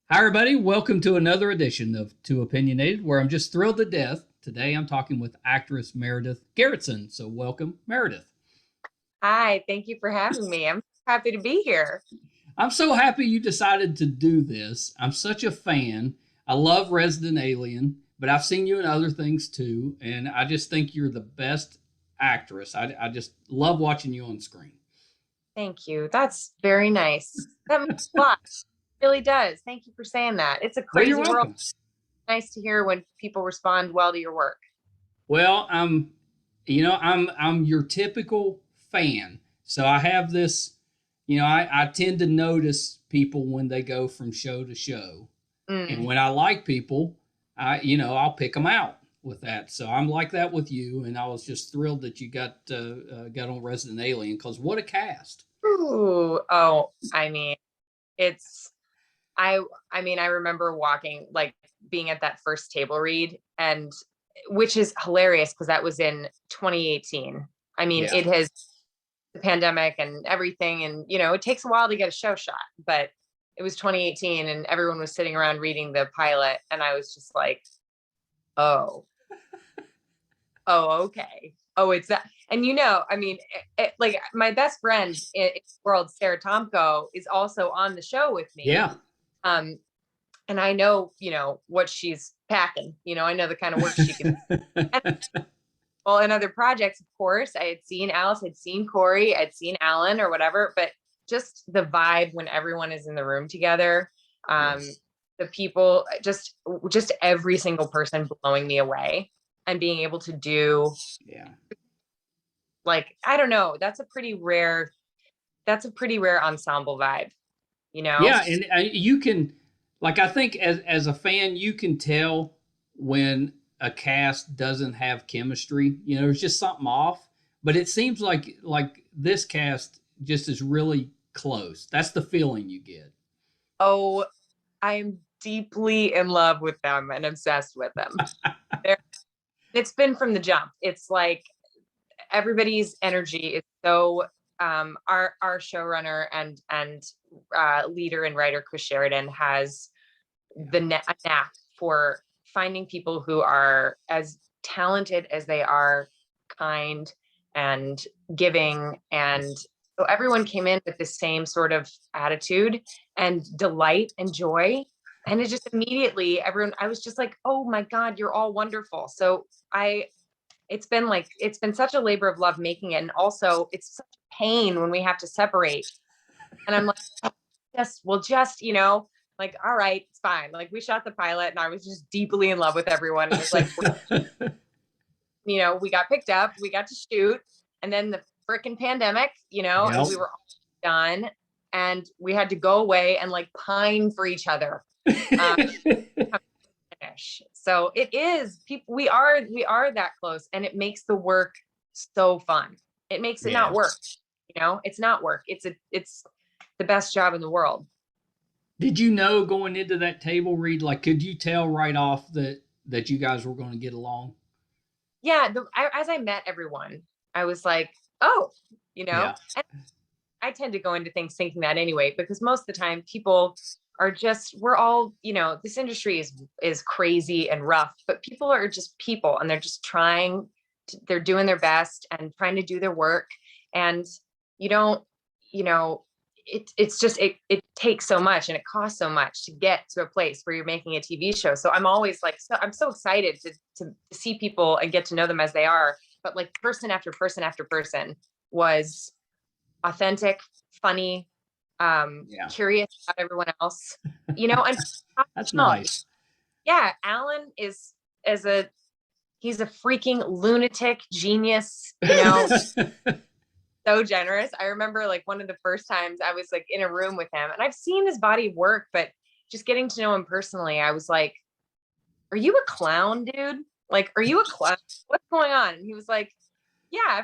Hi, everybody. Welcome to another edition of Too Opinionated, where I'm just thrilled to death. Today, I'm talking with actress Meredith Garretson. So, welcome, Meredith. Hi, thank you for having me. I'm happy to be here. I'm so happy you decided to do this. I'm such a fan. I love Resident Alien, but I've seen you in other things too, and I just think you're the best actress. I just love watching you on screen. Thank you. That's very nice. That means a lot. It really does. Thank you for saying that. It's a Well, you're crazy world. welcome. Nice to hear when people respond well to your work. Well, I'm your typical fan. So I have this, I tend to notice people when they go from show to show. And Mm. when I like people, I'll pick them out with that. So I'm like that with you. And I was just thrilled that you got on Resident Alien because what a cast. Ooh, oh, it's I I remember walking like being at that first table read and which is hilarious because that was in 2018. Yeah. It has the pandemic and everything and it takes a while to get a show shot, but it was 2018 and everyone was sitting around reading the pilot and I was just like, oh, okay, it's that. And like my best friend in the world, Sarah Tomko, is also on the show with me. Yeah. um and I know what she's packing. I know the kind of work she can. And, well, in other projects, of course, I had seen Alice, I'd seen Corey, I'd seen Alan or whatever, but just the vibe when everyone is in the room together, um, Yes. the people, just every single person blowing me away and being able to do Yeah. like, I don't know, that's a pretty rare ensemble vibe, you know? Yeah, and you can, like, I think as a fan, you can tell when a cast doesn't have chemistry. There's just something off. But it seems like this cast just is really close. That's the feeling you get. Oh, I'm deeply in love with them and obsessed with them. They're, it's been from the jump. It's like everybody's energy is so our showrunner and leader and writer Chris Sheridan has Yeah, a knack for finding people who are as talented as they are kind and giving, and so everyone came in with the same sort of attitude and delight and joy, and it just immediately everyone I was just like, oh my god, you're all wonderful. So I it's been such a labor of love making it, and also it's such pain when we have to separate. And I'm like, "Oh, just like, all right, it's fine." Like, we shot the pilot and I was just deeply in love with everyone, and it's like, we got picked up, we got to shoot, and then the freaking pandemic, and yep. we were all done, and we had to go away and like pine for each other. um finish. So it is people, we are that close, and it makes the work so fun. It makes it not Yeah. work. It's not work. It's the best job in the world. Did you know going into that table read? Like, could you tell right off that you guys were going to get along? Yeah, as I met everyone, I was like, oh, Yeah. and I tend to go into things thinking that anyway, because most of the time people are just, we're all, this industry is crazy and rough, but people are just people, and they're just they're doing their best and trying to do their work. And you don't, you know, it's just, it takes so much and it costs so much to get to a place where you're making a TV show. So I'm always like, I'm so excited to see people and get to know them as they are. But like person after person after person was authentic, funny, Yeah. curious about everyone else, and That's no, nice. yeah, Alan is as a he's a freaking lunatic genius, so generous. I remember like one of the first times I was like in a room with him, and I've seen his body of work, but just getting to know him personally, I was like, "Are you a clown, dude? Like, are you a clown? What's going on?" And he was like, "Yeah,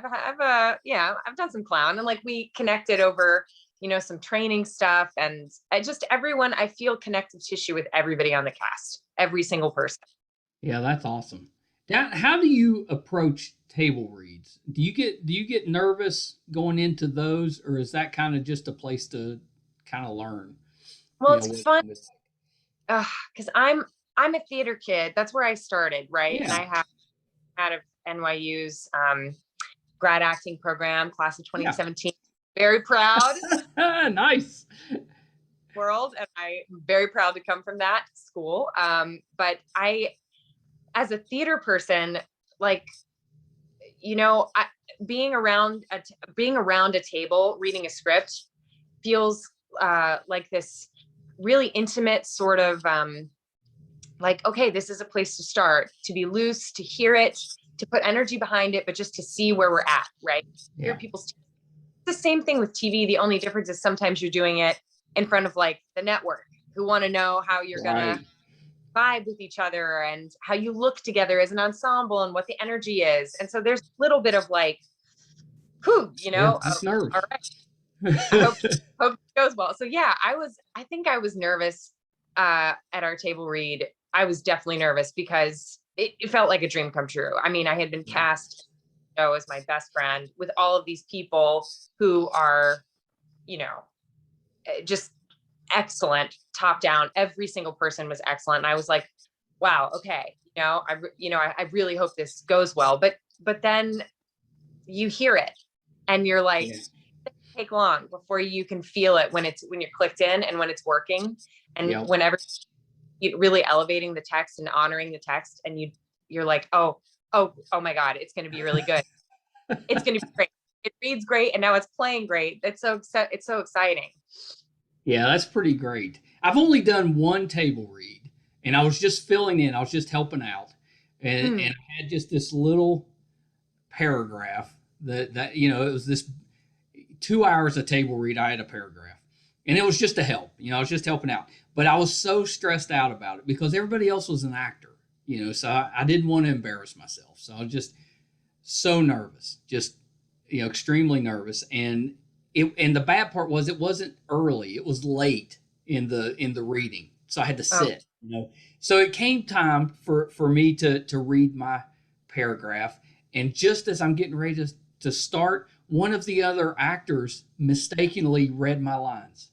I've done some clown," and like we connected over some training stuff, and I feel connective tissue with everybody on the cast, every single person. Yeah, that's awesome. Now, how do you approach table reads? Do you get nervous going into those, or is that kind of just a place to kind of learn? Well, it's What fun. it's like? because I'm a theater kid. That's where I started, right? And Yeah. I have out of NYU's grad acting program, class of Yeah. 2017. Very proud Nice. world, and I'm very proud to come from that school. But I, as a theater person, like, being around a table reading a script feels like this really intimate sort of like, okay, this is a place to start, to be loose, to hear it, to put energy behind it, but just to see where we're at, right? Hear people's. It's the same thing with TV. The only difference is sometimes you're doing it in front of like the network who want to know how you're gonna vibe with each other and how you look together as an ensemble and what the energy is. And so there's a little bit of like, Just nerves. all right. I hope it goes well. So yeah, I think I was nervous at our table read. I was definitely nervous because it felt like a dream come true. I mean, I had been cast as my best friend with all of these people who are, just excellent top down. Every single person was excellent. And I was like, wow, okay. I really hope this goes well. But then you hear it and you're like, take long before you can feel it when you're clicked in and when it's working and whenever you're really elevating the text and honoring the text and you're like, oh my God, it's going to be really good. It's going to be great. It reads great and now it's playing great. It's so exciting. Yeah, that's pretty great. I've only done one table read, and I was just filling in. I was just helping out, and I had just this little paragraph that it was this 2 hours of table read. I had a paragraph, and it was just to help. I was just helping out, but I was so stressed out about it because everybody else was an actor. So I didn't want to embarrass myself. So I was just so nervous, just extremely nervous, and the bad part was it wasn't early; it was late in the reading, so I had to sit. So it came time for me to read my paragraph, and just as I'm getting ready to start, one of the other actors mistakenly read my lines,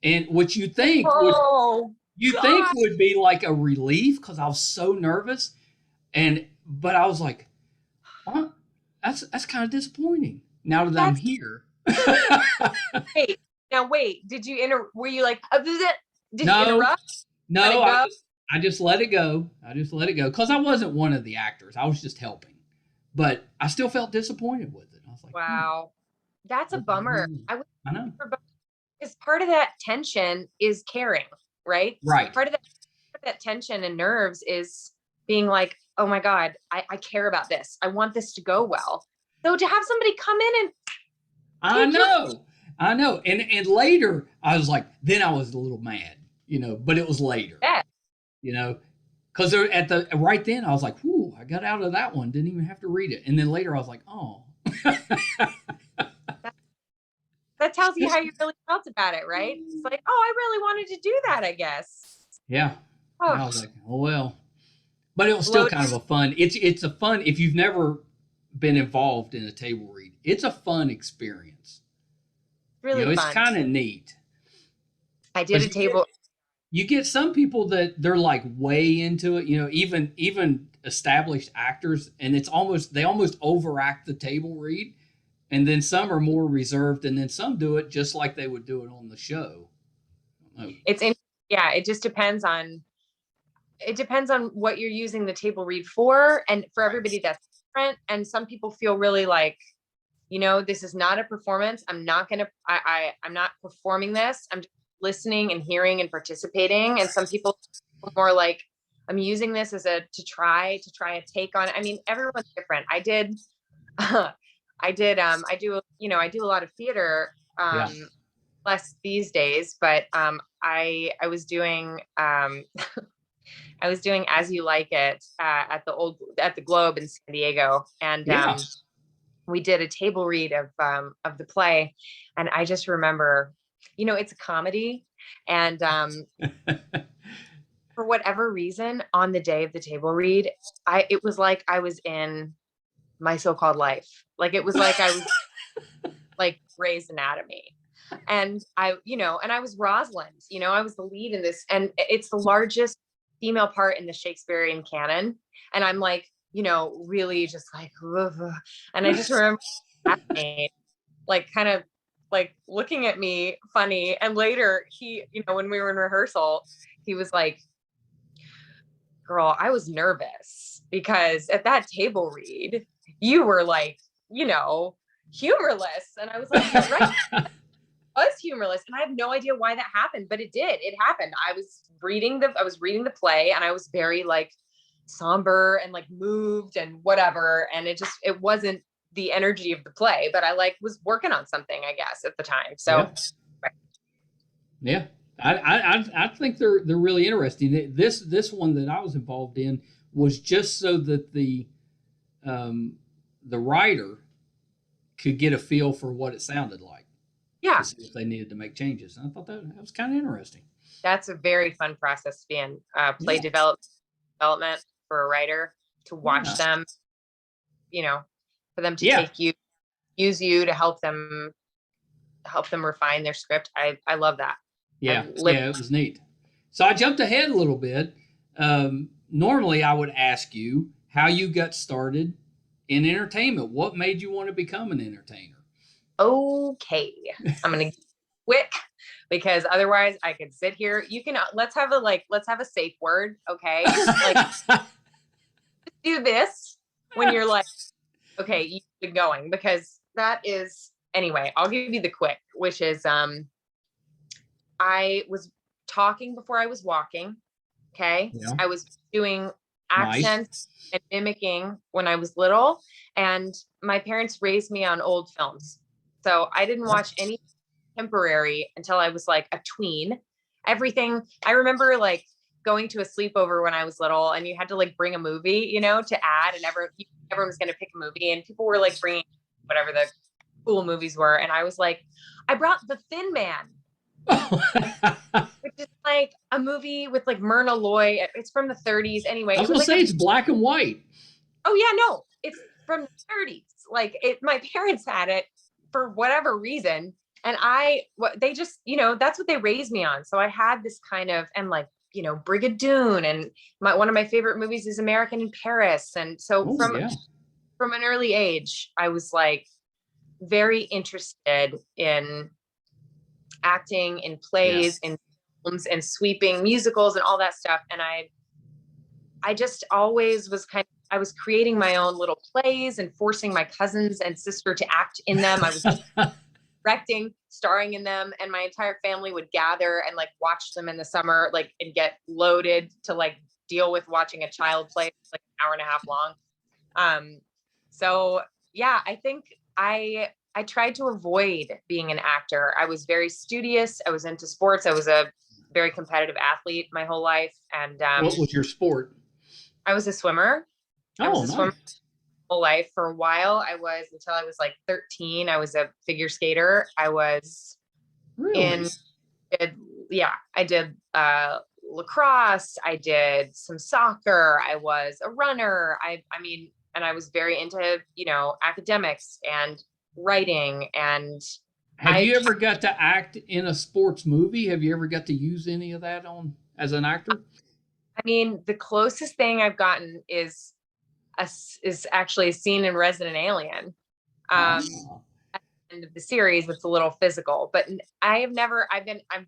and what you think would be like a relief because I was so nervous, but I was like, huh? That's kind of disappointing now that I'm here. Wait. Were you like, did no, you interrupt? No, I just let it go. I just let it go because I wasn't one of the actors. I was just helping, but I still felt disappointed with it. I was like, wow, that's a bummer. I know. Because part of that tension is caring, right? Right. Part of that tension and nerves is being like, oh my God, I care about this. I want this to go well. So to have somebody come in and I know. And later I was like, then I was a little mad, but it was later, because right then I was like, whoo, I got out of that one. Didn't even have to read it. And then later I was like, oh. That tells you how you really felt about it, right? It's like, oh, I really wanted to do that, I guess. Yeah. Oh. I was like, oh, well. But it was still kind of a fun. It's a fun, if you've never been involved in a table read, it's a fun experience. Really fun. It's kind of neat. I did a table. You get some people that they're like way into it, even established actors, and they almost overact the table read. And then some are more reserved, and then some do it just like they would do it on the show. It just depends on what you're using the table read for, and for everybody that's different. And some people feel really like, this is not a performance. I'm not performing this. I'm just listening and hearing and participating. And some people are more like, I'm using this as to try a take on it. I mean, everyone's different. I do a lot of theater, less these days, but I was doing As You Like It at the Globe in San Diego, and we did a table read of the play, and I just remember, it's a comedy, and for whatever reason, on the day of the table read, it was like I was in My So-Called Life. Like it was like I was like Grey's Anatomy. And I, and I was Rosalind, I was the lead in this, and it's the largest female part in the Shakespearean canon. And I'm like, really just like, ugh. And I just remember like kind of like looking at me funny. And later he, when we were in rehearsal, he was like, girl, I was nervous because at that table read, you were like, humorless. And I was like, you're right. I was humorless, and I have no idea why that happened, but it did. It happened. I was reading the play, and I was very like somber and like moved and whatever. And it wasn't the energy of the play, but I like was working on something, I guess, at the time. So yeah. I think they're really interesting. This one that I was involved in was just so that the writer could get a feel for what it sounded like. Yeah. To see if they needed to make changes. And I thought that was kind of interesting. That's a very fun process to be in play development for a writer, to watch them, for them to use you to help them refine their script. I love that. Yeah. It was neat. So I jumped ahead a little bit. Normally I would ask you how you got started in entertainment. What made you want to become an entertainer? Okay, I'm gonna quick, because otherwise I could sit here. You can let's have a safe word, okay? Like do this when you're like, okay, you've been going, because that is anyway. I'll give you the quick, which is I was talking before I was walking. Okay, I was doing accents and mimicking when I was little, and my parents raised me on old films. So I didn't watch any contemporary until I was like a tween. Everything, I remember like going to a sleepover when I was little, and you had to like bring a movie, to add, and everyone was going to pick a movie, and people were like bringing whatever the cool movies were. And I was like, I brought The Thin Man, which is like a movie with like Myrna Loy. It's from the 30s. Anyway, I was going to say it's black and white. Oh yeah, no, it's from the 30s. Like my parents had it for whatever reason. And they just, that's what they raised me on. So I had this kind of, and like, Brigadoon, and one of my favorite movies is American in Paris. And so from an early age, I was like very interested in acting, in plays, in films, and sweeping musicals and all that stuff. And I just always was I was creating my own little plays and forcing my cousins and sister to act in them. I was directing, starring in them, and my entire family would gather and like watch them in the summer, like, and get loaded to like deal with watching a child play like an hour and a half long. So yeah, I think I tried to avoid being an actor. I was very studious. I was into sports. I was a very competitive athlete my whole life. And what was your sport? I was a swimmer. Swimmer whole life. For a while, I was, until I was like 13. I was a figure skater. I was I did lacrosse. I did some soccer. I was a runner. I mean, and I was very into, academics and writing. And have you ever got to act in a sports movie? Have you ever got to use any of that as an actor? I mean, the closest thing I've gotten is actually a scene in Resident Alien. At the end of the series, it's a little physical, but I've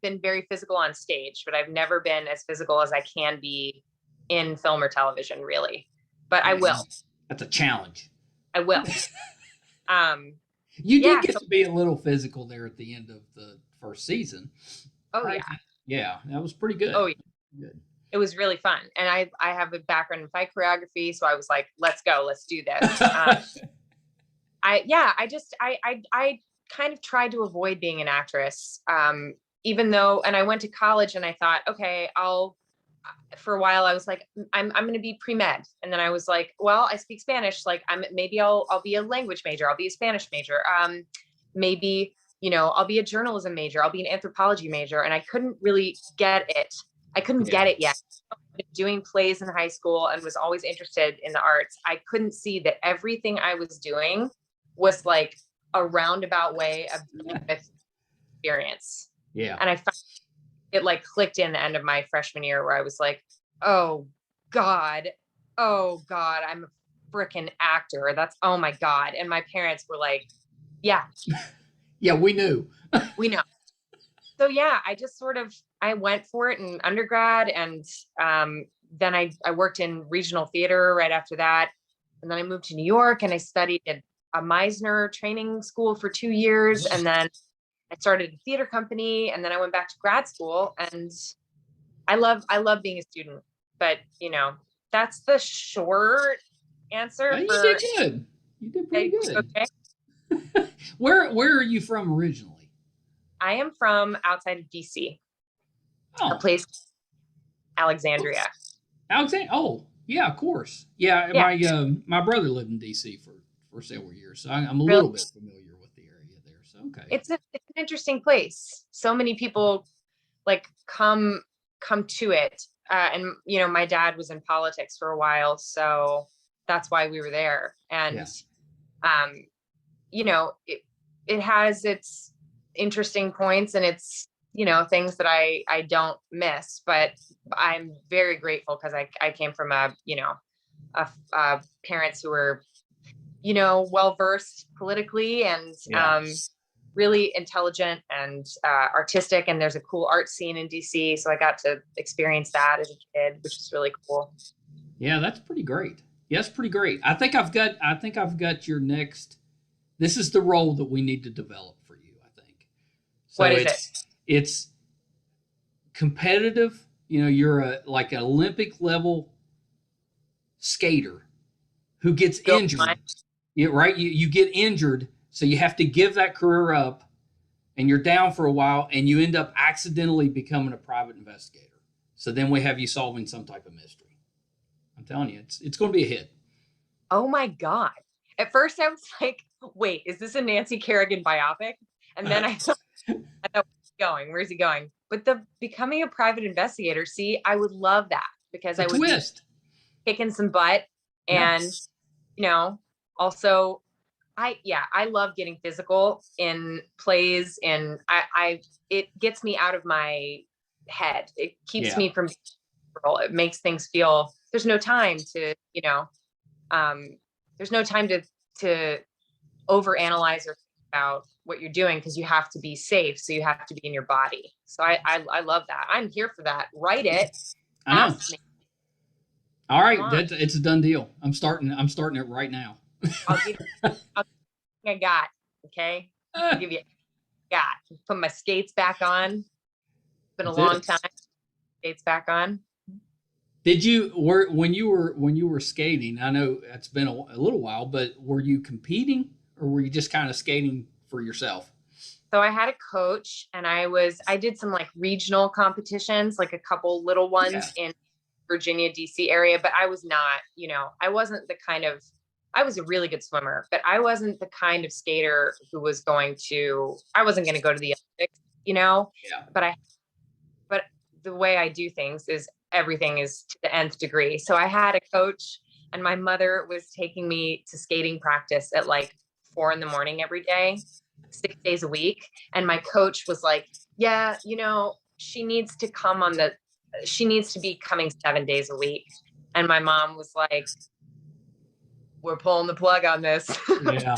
been very physical on stage, but I've never been as physical as I can be in film or television, really. But I will. That's a challenge. I will. You did get to be a little physical there at the end of the first season. Oh, right? Yeah, that was pretty good. Oh, yeah. Good. It was really fun. And I have a background in fight choreography. So I was like, let's go, let's do this. I kind of tried to avoid being an actress. Even though, and I went to college and I thought, okay, for a while I was like, I'm going to be pre-med. And then I was like, well, I speak Spanish. Like maybe I'll be a language major. I'll be a Spanish major. Maybe, I'll be a journalism major. I'll be an anthropology major. And I couldn't really get it. I couldn't get it yet. Doing plays in high school and was always interested in the arts. I couldn't see that everything I was doing was like a roundabout way of dealing with experience. Yeah. And I found it like clicked in the end of my freshman year where I was like, oh God, I'm a freaking actor. Oh my God. And my parents were like, yeah, Yeah, we knew. we know. So yeah, I went for it in undergrad, and then I worked in regional theater right after that. And then I moved to New York and I studied at a Meisner training school for 2 years. And then I started a theater company, and then I went back to grad school, and I love being a student, but that's the short answer You for did good. You did pretty good. okay. Where are you from originally? I am from outside of DC, a Oh, place, Alexandria. Alexander. Oh, yeah, of course. Yeah, Yeah, my brother lived in DC for several years, so I'm a really. little bit familiar with the area there. So okay. It's an interesting place. So many people like come to it. And my dad was in politics for a while, so that's why we were there. And Yeah. it has its interesting points and its things that I don't miss, but I'm very grateful because I came from a parents who were well versed politically, and Yeah. really intelligent and artistic, and there's a cool art scene in DC, so I got to experience that as a kid, which is really cool. Yeah, that's pretty great. Yeah, that's pretty great. I think I've got your next. This is the role that we need to develop for you, I think. So What is it? it's competitive. You're like an Olympic level skater who gets Go injured. Right? You get injured, so you have to give that career up, and you're down for a while, and you end up accidentally becoming a private investigator. So then we have you solving some type of mystery. I'm telling you, it's going to be a hit. Oh my God. At first I was like, wait, is this a Nancy Kerrigan biopic? And then I thought, where's he going? But the becoming a private investigator, see, I would love that because It's a I would twist. be kicking some butt. And, also I love getting physical in plays, and it gets me out of my head. It keeps me from, it makes things feel, there's no time to, there's no time to overanalyze or think about what you're doing, because you have to be safe. So you have to be in your body. So I love that. I'm here for that. Write it. I know. Ask me. All right, it's a done deal. I'm starting it right now. I'll give you I got. Okay. I'll give you put my skates back on. It's been a long time. Skates back on. Did you when you were skating? I know it's been a little while, but were you competing, or were you just kind of skating for yourself? So I had a coach, and I did some like regional competitions, like a couple little ones in Virginia, DC area, but I was not, I wasn't I was a really good swimmer, but I wasn't the kind of skater who I wasn't going to go to the Olympics, but the way I do things is everything is to the nth degree. So I had a coach, and my mother was taking me to skating practice at like 4 a.m. every day, 6 days a week. And my coach was like, yeah, she needs to be coming 7 days a week. And my mom was like, we're pulling the plug on this. Yeah.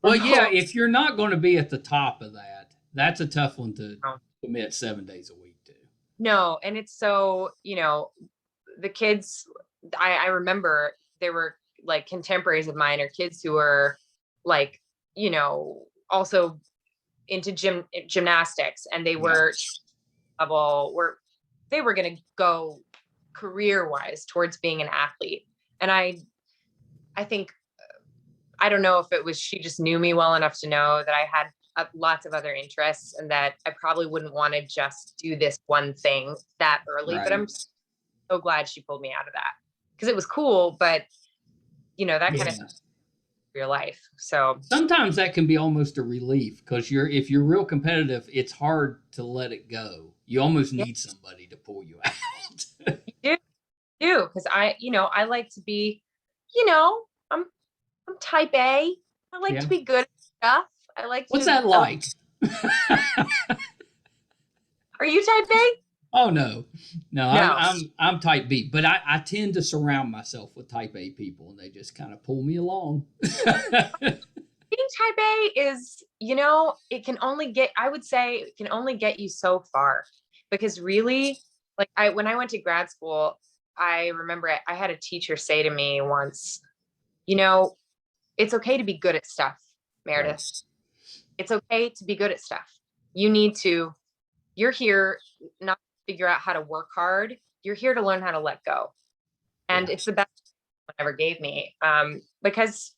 Well, yeah, if you're not going to be at the top of that, that's a tough one to commit 7 days a week to. No. And it's so, the kids, I remember there were like contemporaries of mine, or kids who were like, also into gymnastics, and they were they were going to go career wise towards being an athlete. And I think, I don't know if it was, she just knew me well enough to know that I had lots of other interests, and that I probably wouldn't want to just do this one thing that early. Right. But I'm so glad she pulled me out of that, because it was cool, but that kind of your life. So sometimes that can be almost a relief, because if you're real competitive, it's hard to let it go. You almost need somebody to pull you out. You do, because I like to be, I'm type A. I like to be good at stuff. I like What's that like? Are you type A? Oh no, no, No. I'm type B, but I tend to surround myself with type A people, and they just kind of pull me along. Being type A is, it can only get, I would say it can only get you so far, because really, like when I went to grad school, I remember I had a teacher say to me once, it's okay to be good at stuff, Meredith. Right. It's okay to be good at stuff. You're here not to figure out how to work hard. You're here to learn how to let go. And Yeah. it's the best one ever gave me. Because,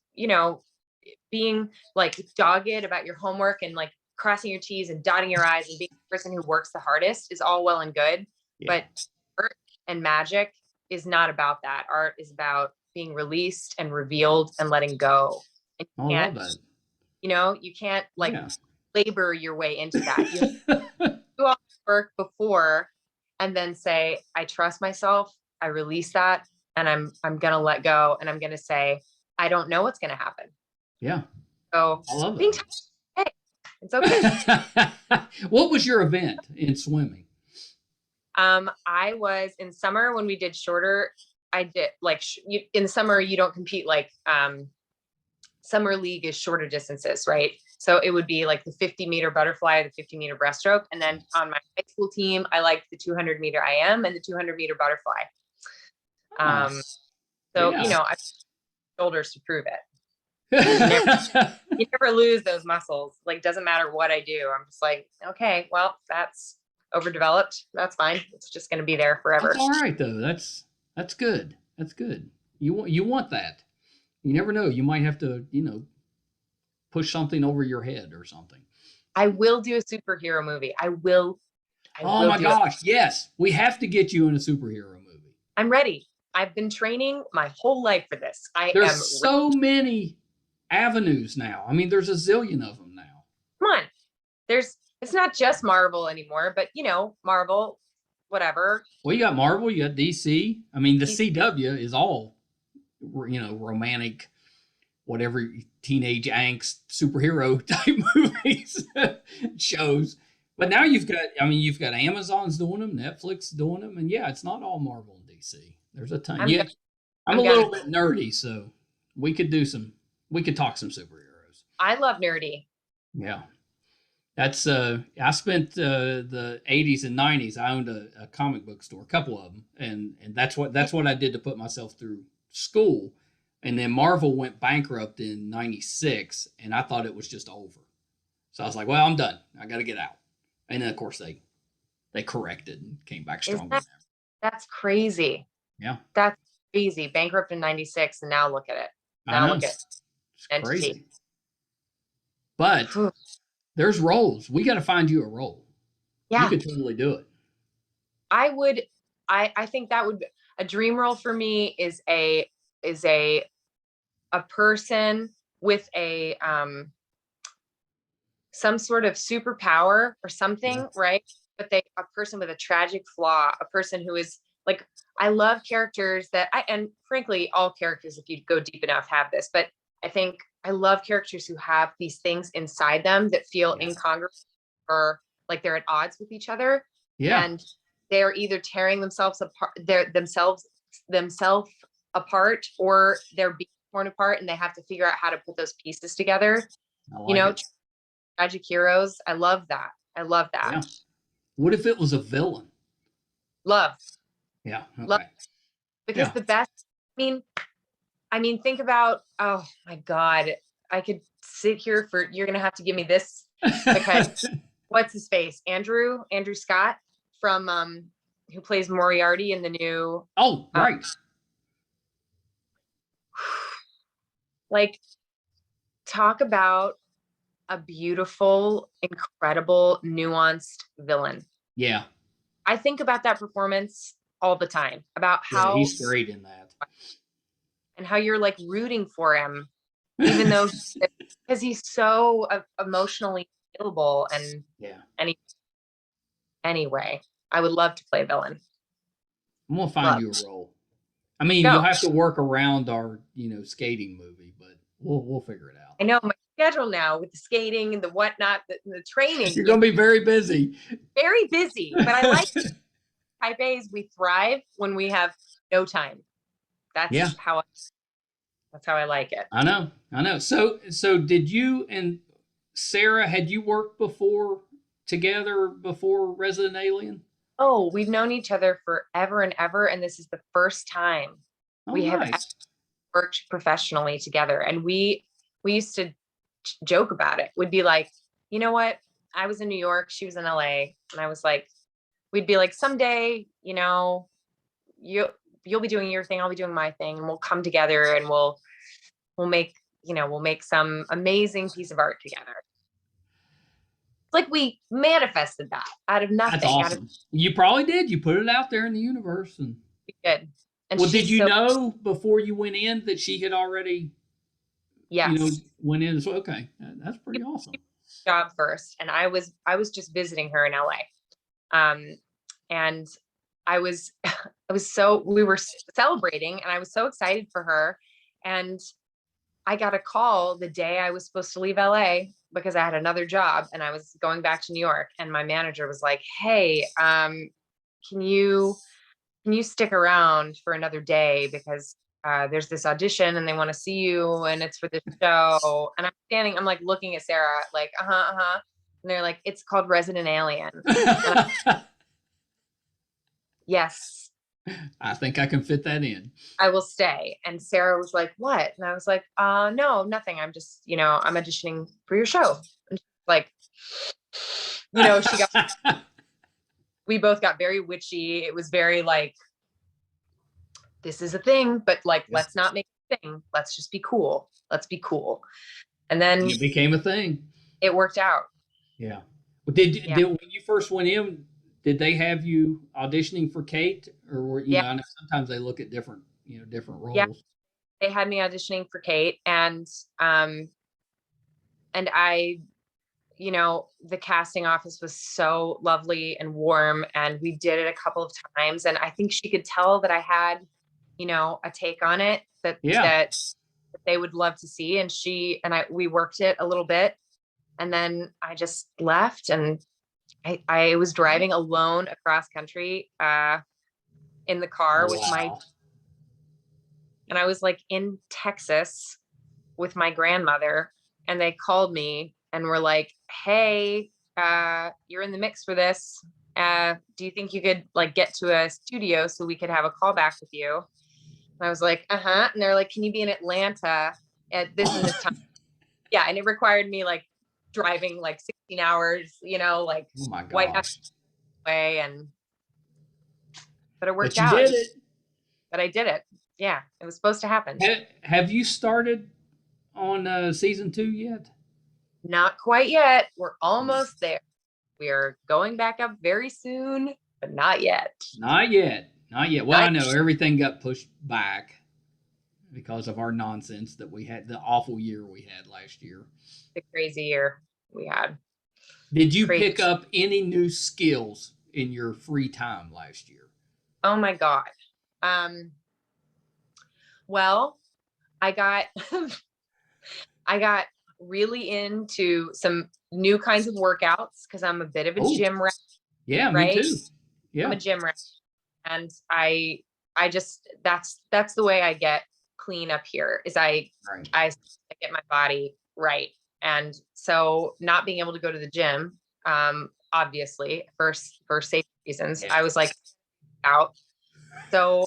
being like dogged about your homework and like crossing your T's and dotting your I's and being the person who works the hardest is all well and good. Yeah. But art and magic is not about that. Art is about being released and revealed and letting go. And I love that. you can't like labor your way into that. You do all the work before and then say, I trust myself. I release that. And I'm going to let go. And I'm going to say, I don't know what's going to happen. Yeah. So I love that. Hey, it's okay. What was your event in swimming? I was in summer when we did shorter. I did like in summer, you don't compete like summer league is shorter distances, right? So it would be like the 50-meter butterfly, the 50-meter breaststroke. And then on my high school team, I liked the 200-meter IM and the 200-meter butterfly. So, I have shoulders to prove it. You never lose those muscles. Like, doesn't matter what I do. I'm just like, okay, well, that's overdeveloped. That's fine. It's just going to be there forever. That's all right though. That's good. That's good. You want that. You never know. You might have to, push something over your head or something. I will do a superhero movie. I will. Oh my gosh. Yes. We have to get you in a superhero movie. I'm ready. I've been training my whole life for this. There's so many avenues now. I mean, there's a zillion of them now. Come on. It's not just Marvel anymore, but Marvel, whatever. Well, you got Marvel, you got DC. I mean, the CW is all, romantic, whatever, teenage angst, superhero type movies, shows. But now you've got Amazon's doing them, Netflix doing them, and yeah, it's not all Marvel and DC. There's a ton. I'm a little bit nerdy, so we could talk some superheroes. I love nerdy. Yeah. That's I spent the 80s and 90s. I owned a comic book store, a couple of them, and that's what I did to put myself through school. And then Marvel went bankrupt in 96, and I thought it was just over. So I was like, well, I'm done. I got to get out. And then of course they corrected and came back stronger. That's crazy. Yeah. That's crazy. Bankrupt in 96, and now look at it. Now look at it. It's crazy. But there's roles. We got to find you a role. Yeah. You could totally do it. I think that would be a dream role for me is a person with a some sort of superpower or something, right? But a person with a tragic flaw, a person who is like, I love characters and frankly, all characters, if you go deep enough, have this, but I think I love characters who have these things inside them that feel incongruous or like they're at odds with each other. Yeah. And they're either tearing themselves apart, themselves apart, or they're being torn apart, and they have to figure out how to put those pieces together. Tragic heroes. I love that. Yeah. What if it was a villain? Love. Yeah. Okay. Love. Because the best, I mean, think about, oh my God, I could sit here you're going to have to give me this because what's his face? Andrew Scott from, who plays Moriarty in the new. Oh, right. Like, talk about a beautiful, incredible, nuanced villain. Yeah. I think about that performance all the time, about how he's great in that. And how you're like rooting for him, even though because he's so emotionally available anyway, I would love to play a villain. I'm gonna find you a role. I mean, you'll have to work around our, skating movie, but we'll figure it out. I know schedule now with the skating and the whatnot, the training. You're going to be very busy. Very busy, but I like Type A's. We thrive when we have no time. That's how I like it. I know. So did you and Sarah, had you worked together before Resident Alien? Oh, we've known each other forever and ever, and this is the first time we have ever worked professionally together. And we used to joke about it. We'd be like, you know what? I was in New York, she was in LA, and I was like, we'd be like, someday, you know, you'll be doing your thing, I'll be doing my thing, and we'll come together and we'll make some amazing piece of art together. It's like we manifested that out of nothing. That's awesome. You probably did. You put it out there in the universe, and we did. And well, did you know before you went in that she had already, went in? So okay, that's pretty awesome. Job first, and I was just visiting her in LA, and we were celebrating, and I was so excited for her, and I got a call the day I was supposed to leave LA because I had another job and I was going back to New York, and my manager was like, hey, can you stick around for another day because there's this audition and they want to see you and it's for this show. And I'm like looking at Sarah like, and they're like, it's called Resident Alien. Yes. I think I can fit that in. I will stay. And Sarah was like, what? And I was like, no, nothing. I'm just, I'm auditioning for your show. And like, we both got very witchy. It was very like, this is a thing, but like, let's not make it a thing. Let's just be cool. Let's be cool. And then it became a thing. It worked out. Yeah. Well, did when you first went in, did they have you auditioning for Kate, or were I know sometimes they look at different roles. Yeah, they had me auditioning for Kate, and I, the casting office was so lovely and warm, and we did it a couple of times, and I think she could tell that I had, a take on it that they would love to see, and we worked it a little bit, and then I just left, and I was driving alone across country in the car with and I was like in Texas with my grandmother, and they called me and were like, hey, you're in the mix for this. Do you think you could like get to a studio so we could have a call back with you? And I was like, and they're like, can you be in Atlanta at this and this time? Yeah. And it required me like driving like 16 hours, like oh my White gosh. Way, but it worked out. But you did it. But I did it. Yeah, it was supposed to happen. Have you started on season 2 yet? Not quite yet. We're almost there. We are going back up very soon, but not yet. Not yet. Well, I know everything got pushed back because of our nonsense that we had, the awful year we had last year. The crazy year we had. Did you pick up any new skills in your free time last year? Oh my God. Well, I got really into some new kinds of workouts because I'm a bit of a gym rat. Yeah, right? Me too. Yeah. I'm a gym rat. And I just, that's the way I get clean up here is I get my body right. And so not being able to go to the gym, obviously for safety reasons, I was like out. So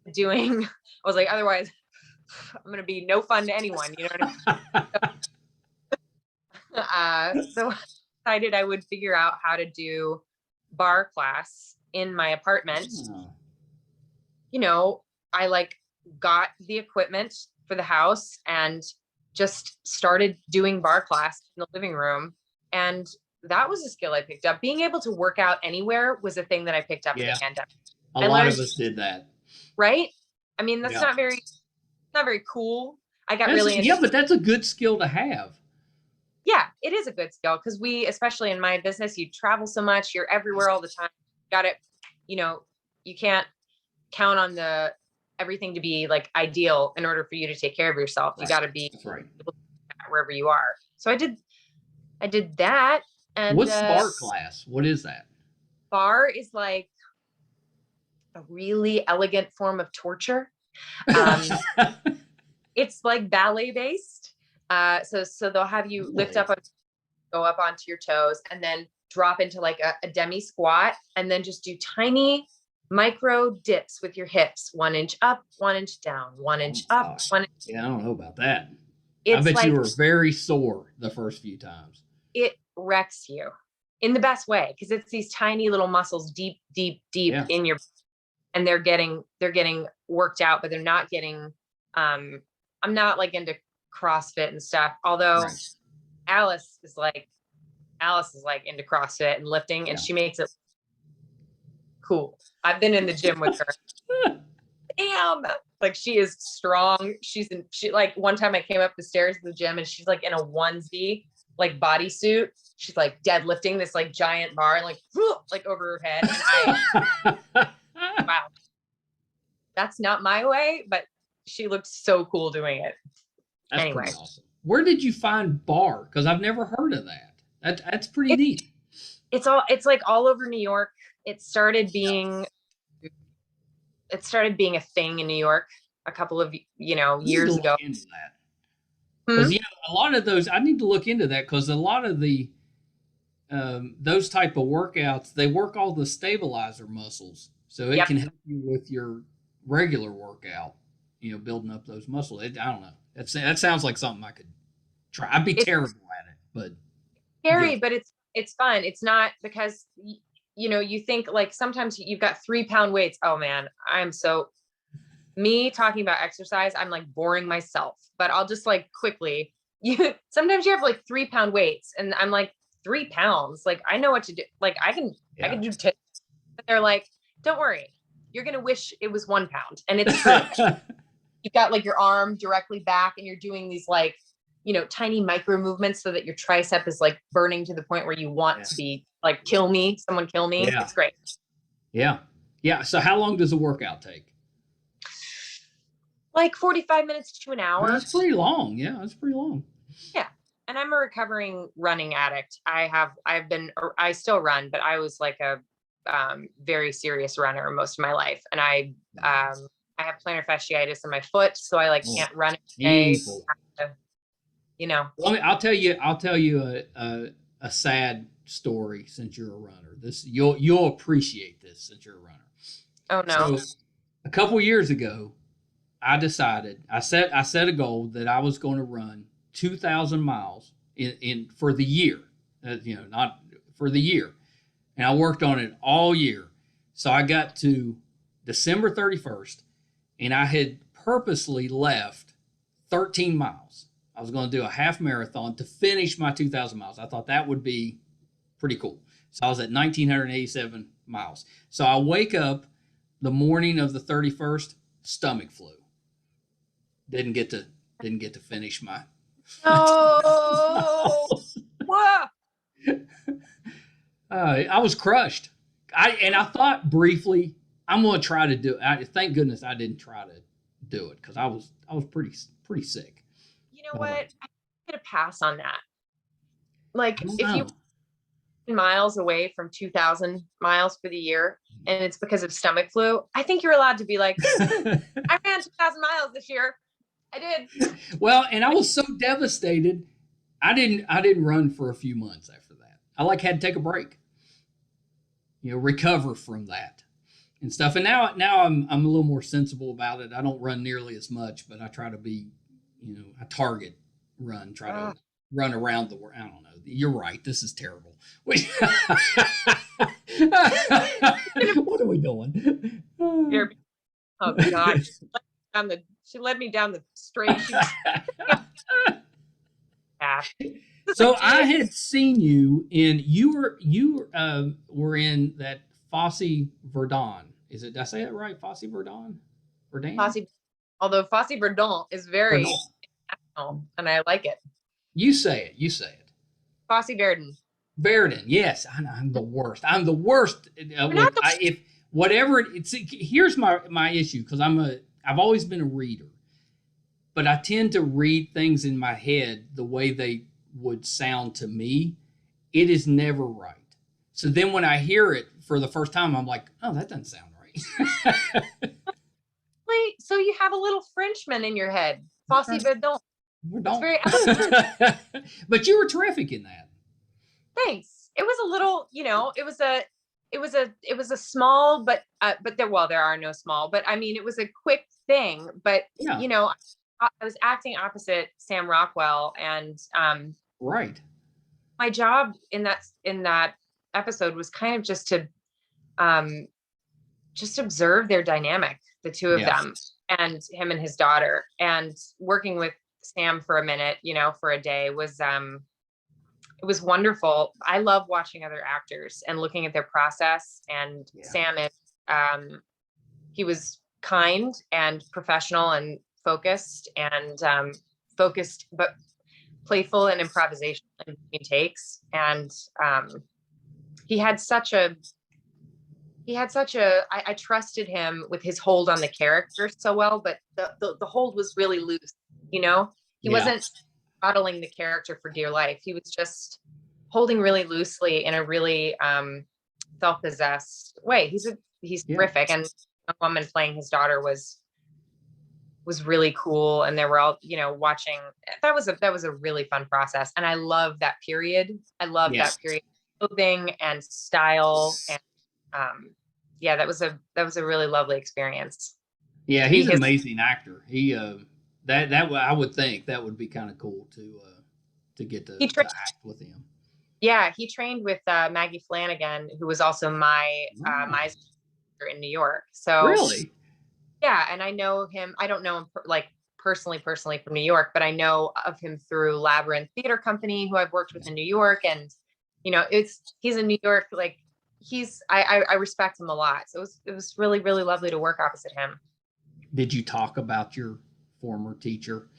I was like, otherwise I'm going to be no fun to anyone. You know what I mean? So I decided I would figure out how to do bar class in my apartment. I like got the equipment for the house and just started doing bar class in the living room. And that was a skill I picked up. Being able to work out anywhere was a thing that I picked up in the pandemic. A lot of us did that. Right? I mean, that's not very cool. I got really into but that's a good skill to have. Yeah, it is a good skill because we, especially in my business, you travel so much, you're everywhere all the time. Got it. You can't count on everything to be like ideal in order for you to take care of yourself. You got to be wherever you are. So I did that. And what's bar class? What is that? Bar is like a really elegant form of torture. It's like ballet based. So they'll have you lift up, go up onto your toes, and then drop into like a demi squat, and then just do tiny micro dips with your hips, 1 inch up, 1 inch down, 1 inch up, 1 inch. Yeah, I don't know about that. It's I bet like, you were very sore the first few times. it wrecks you in the best way, because it's these tiny little muscles deep in your, and they're getting worked out, but they're not getting, I'm not like into CrossFit and stuff, although Alice is like into CrossFit and lifting, and she makes it cool. I've been in the gym with her. Damn, like she is strong. She like, one time I came up the stairs of the gym and she's like in a onesie, like bodysuit. She's like deadlifting this like giant bar, and like over her head. And wow, that's not my way, but she looked so cool doing it. That's anyway, pretty awesome. Where did you find bar? Because I've never heard of that. That's pretty neat. It's like all over New York. It started being a thing in New York a couple of years ago. Because a lot of those, I need to look into that, because a lot of the those type of workouts, they work all the stabilizer muscles, so it can help you with your regular workout. Building up those muscles. I don't know. That sounds like something I could try. I'd be terrible at it, but scary. But it's fun. It's not, because you think like sometimes you've got 3-pound weights. Oh man, me talking about exercise, I'm like boring myself, but I'll just like quickly, sometimes you have like 3-pound weights, and I'm like, 3 pounds. Like, I know what to do. Like I can do 10. But they're like, don't worry, you're going to wish it was 1 pound. And it's true. You've got like your arm directly back, and you're doing these like, tiny micro movements so that your tricep is like burning to the point where you want to be like, someone kill me. Yeah. It's great. Yeah. Yeah. So how long does a workout take? Like 45 minutes to an hour. That's pretty long. Yeah. That's pretty long. Yeah. And I'm a recovering running addict. I still run, but I was like a very serious runner most of my life. And I have plantar fasciitis in my foot, so I like can't run every day. I'll tell you a sad story, since you're a runner. You'll appreciate this, since you're a runner. Oh no. So a couple years ago, I decided, I set a goal that I was going to run 2,000 miles in for the year, not for the year. And I worked on it all year. So I got to December 31st, and I had purposely left 13 miles. I was going to do a half marathon to finish my 2,000 miles. I thought that would be pretty cool. So I was at 1,987 miles. So I wake up the morning of the 31st, stomach flu. Didn't get to finish my. Oh, wow. I was crushed. I thought briefly, I'm going to try to do it. Thank goodness I didn't try to do it, because I was pretty sick. You know what? I get a pass on that. Like, if you miles away from 2,000 miles for the year, and it's because of stomach flu, I think you're allowed to be like, I ran 2,000 miles this year. I did. Well, and I was so devastated. I didn't run for a few months after that. I had to take a break, recover from that and stuff. And now I'm a little more sensible about it. I don't run nearly as much, but I try to be, a target run, try to run around the world. I don't know. You're right. This is terrible. What are we doing? Oh God. She led me down the straight. So I had seen you you were in that Fosse Verdon. Did I say it right? Fosse Verdon? Verdon? Although Fosse Verdon is very international, and I like it. You say it. Fosse Verdon. Verdon. Yes, I'm the worst. I'm the worst. If whatever here's my issue, because I've always been a reader. but I tend to read things in my head the way they would sound to me. It is never right. So then when I hear it for the first time, I'm like, oh, that doesn't sound right. Wait, so you have a little Frenchman in your head, Fosse Verdon. We It's don't. very elegant. But you were terrific in that. Thanks. It was a little, it was a small, but there are no small, but I mean, it was a quick thing, but Yeah. I was acting opposite Sam Rockwell, and Right. my job in that episode was kind of just observe their dynamic, the two of them, and him and his daughter, and working with Sam for a minute, for a day was it was wonderful. I love watching other actors and looking at their process. And Sam is, he was kind and professional and focused, but playful and improvisational in between takes. And he had such a, I trusted him with his hold on the character so well, but the hold was really loose, he wasn't modeling the character for dear life. He was just holding really loosely in a really self-possessed way. He's terrific. And a woman playing his daughter was really cool. And they were all, watching. That was a really fun process. And I love that period. I love that period of clothing and style. And that was a really lovely experience. Yeah, he's an amazing actor. He that I would think that would be kind of cool to get to act with him. Yeah, he trained with Maggie Flanagan, who was also my Meisterkhan in New York. So really, yeah, and I know him. I don't know him personally from New York, but I know of him through Labyrinth Theater Company, who I've worked with in New York, and he's in New York. Like I respect him a lot. So it was really, really lovely to work opposite him. Did you talk about your former teacher?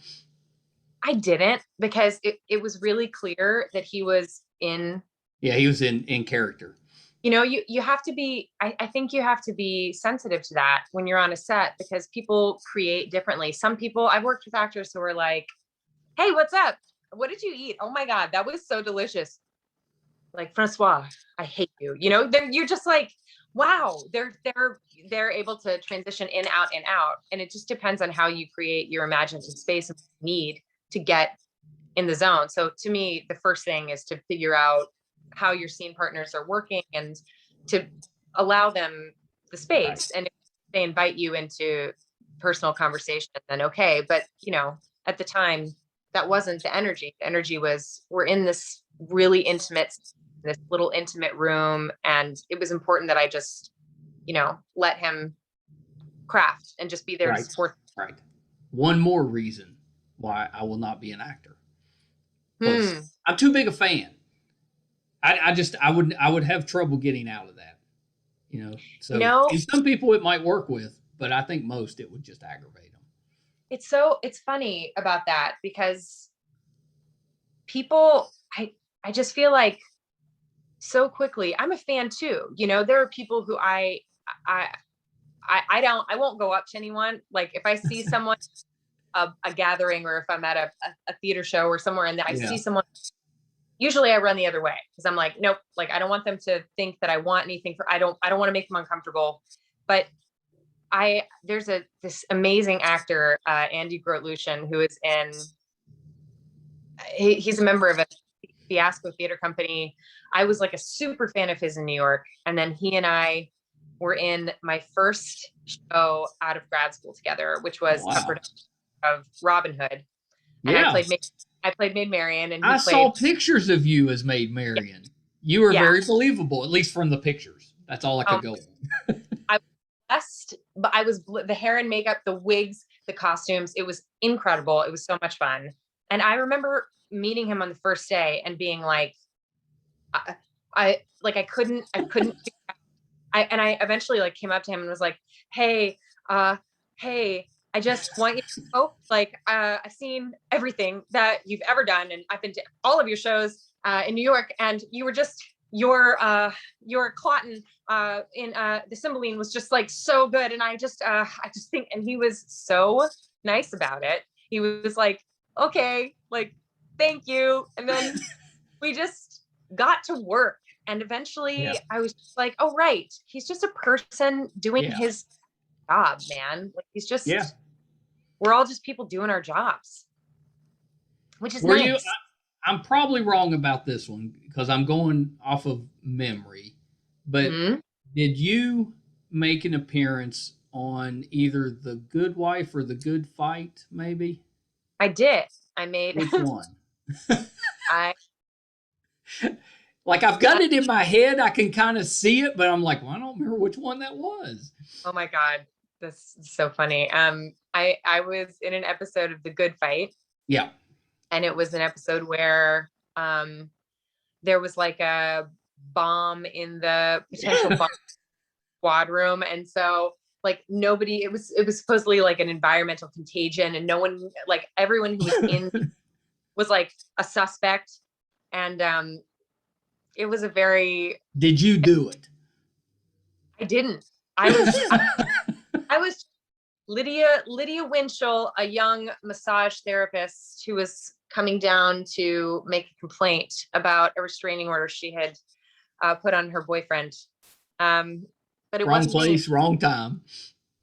I didn't, because it was really clear that he was in. Yeah, he was in character. You have to be, I think you have to be sensitive to that when you're on a set, because people create differently. Some people, I've worked with actors who are like, hey, what's up? What did you eat? Oh my God, that was so delicious. Like, Francois, I hate you. You're just like, wow, they're able to transition in, out, and out. And it just depends on how you create your imaginative space and need to get in the zone. So to me, the first thing is to figure out how your scene partners are working and to allow them the space. Right. And if they invite you into personal conversation, then okay. But at the time, that wasn't the energy. The energy was, we're in this really intimate, this little intimate room. And it was important that I just, let him craft and just be there to support. Right. One more reason why I will not be an actor. I'm too big a fan. I would have trouble getting out of that. So and some people it might work with, but I think most it would just aggravate them. It's funny about that, because people, I just feel like so quickly, I'm a fan too. There are people who I won't go up to anyone. Like if I see someone, a gathering, or if I'm at a theater show or somewhere and I see someone, usually I run the other way, because I'm like, nope, like I don't want them to think that I want anything I don't want to make them uncomfortable. But there's this amazing actor, Andy Groot-Lucien, who is he's a member of a Fiasco Theater Company. I was like a super fan of his in New York. And then he and I were in my first show out of grad school together, which was a production of Robin Hood. And I played Maid Marian, and I saw pictures of you as Maid Marian. You were very believable, at least from the pictures. That's all I could go on. I was blessed, but the hair and makeup, the wigs, the costumes, it was incredible. It was so much fun. And I remember meeting him on the first day and being like, I couldn't, I eventually like came up to him and was like, hey, I just want you to know, like, I've seen everything that you've ever done, and I've been to all of your shows in New York, and you were just your Clotton in the Cymbeline was just like so good, and I just think, and he was so nice about it. he was like, okay, like, thank you. And then we just got to work. And eventually I was like, oh, right. He's just a person doing his job, man. Like, he's just, we're all just people doing our jobs, which is nice. I'm probably wrong about this one because I'm going off of memory, but did you make an appearance on either The Good Wife or The Good Fight, maybe? I did. I made. Which one? I Like, I've got it in my head. I can kind of see it, but I'm like, well, I don't remember which one that was. Oh my God. This is so funny. I was in an episode of The Good Fight. Yeah. And it was an episode where there was like a bomb in the potential bomb squad room. And so like nobody, it was supposedly like an environmental contagion, and no one, like everyone who was in was like a suspect. And it was a very. Did you do it? I didn't. I was Lydia Winchell, a young massage therapist who was coming down to make a complaint about a restraining order she had put on her boyfriend. But it wasn't place, me. wrong time.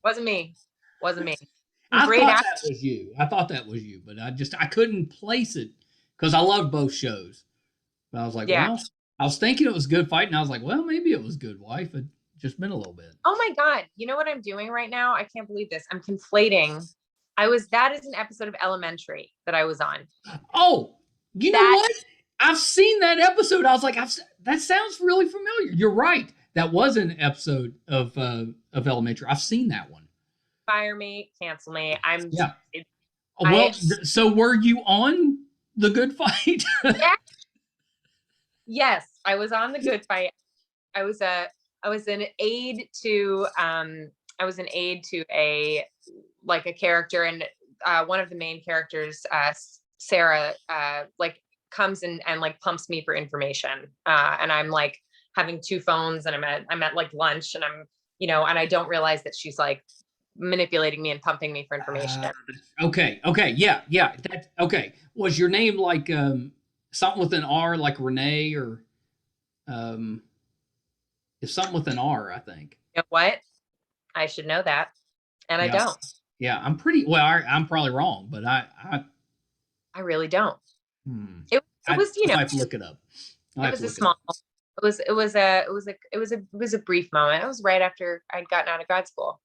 Wasn't me. I thought that was you, but I couldn't place it because I love both shows. But I was like, well, I was thinking it was Good Fight, and I was like, well, maybe it was Good Wife. It just been a little bit. Oh my God. You know what I'm doing right now? I can't believe this. I'm conflating. That is an episode of Elementary that I was on. Oh, you know what? I've seen that episode. I was like, that sounds really familiar. You're right. That was an episode of Elementary. I've seen that one. Fire me, cancel me. So were you on The Good Fight? Yes, I was on The Good Fight. I was an aide to a character, and one of the main characters, Sarah, like comes and like pumps me for information, and I'm like having two phones, and I'm at like lunch, and I'm and I don't realize that she's like manipulating me and pumping me for information. Okay, yeah. Okay. Was your name like something with an R, like Renee, or it's something with an R, I think. You know what? I should know that, and I don't. Yeah, I'm probably wrong, but I really don't. It was I have to look it up. It was a brief moment. It was right after I'd gotten out of grad school.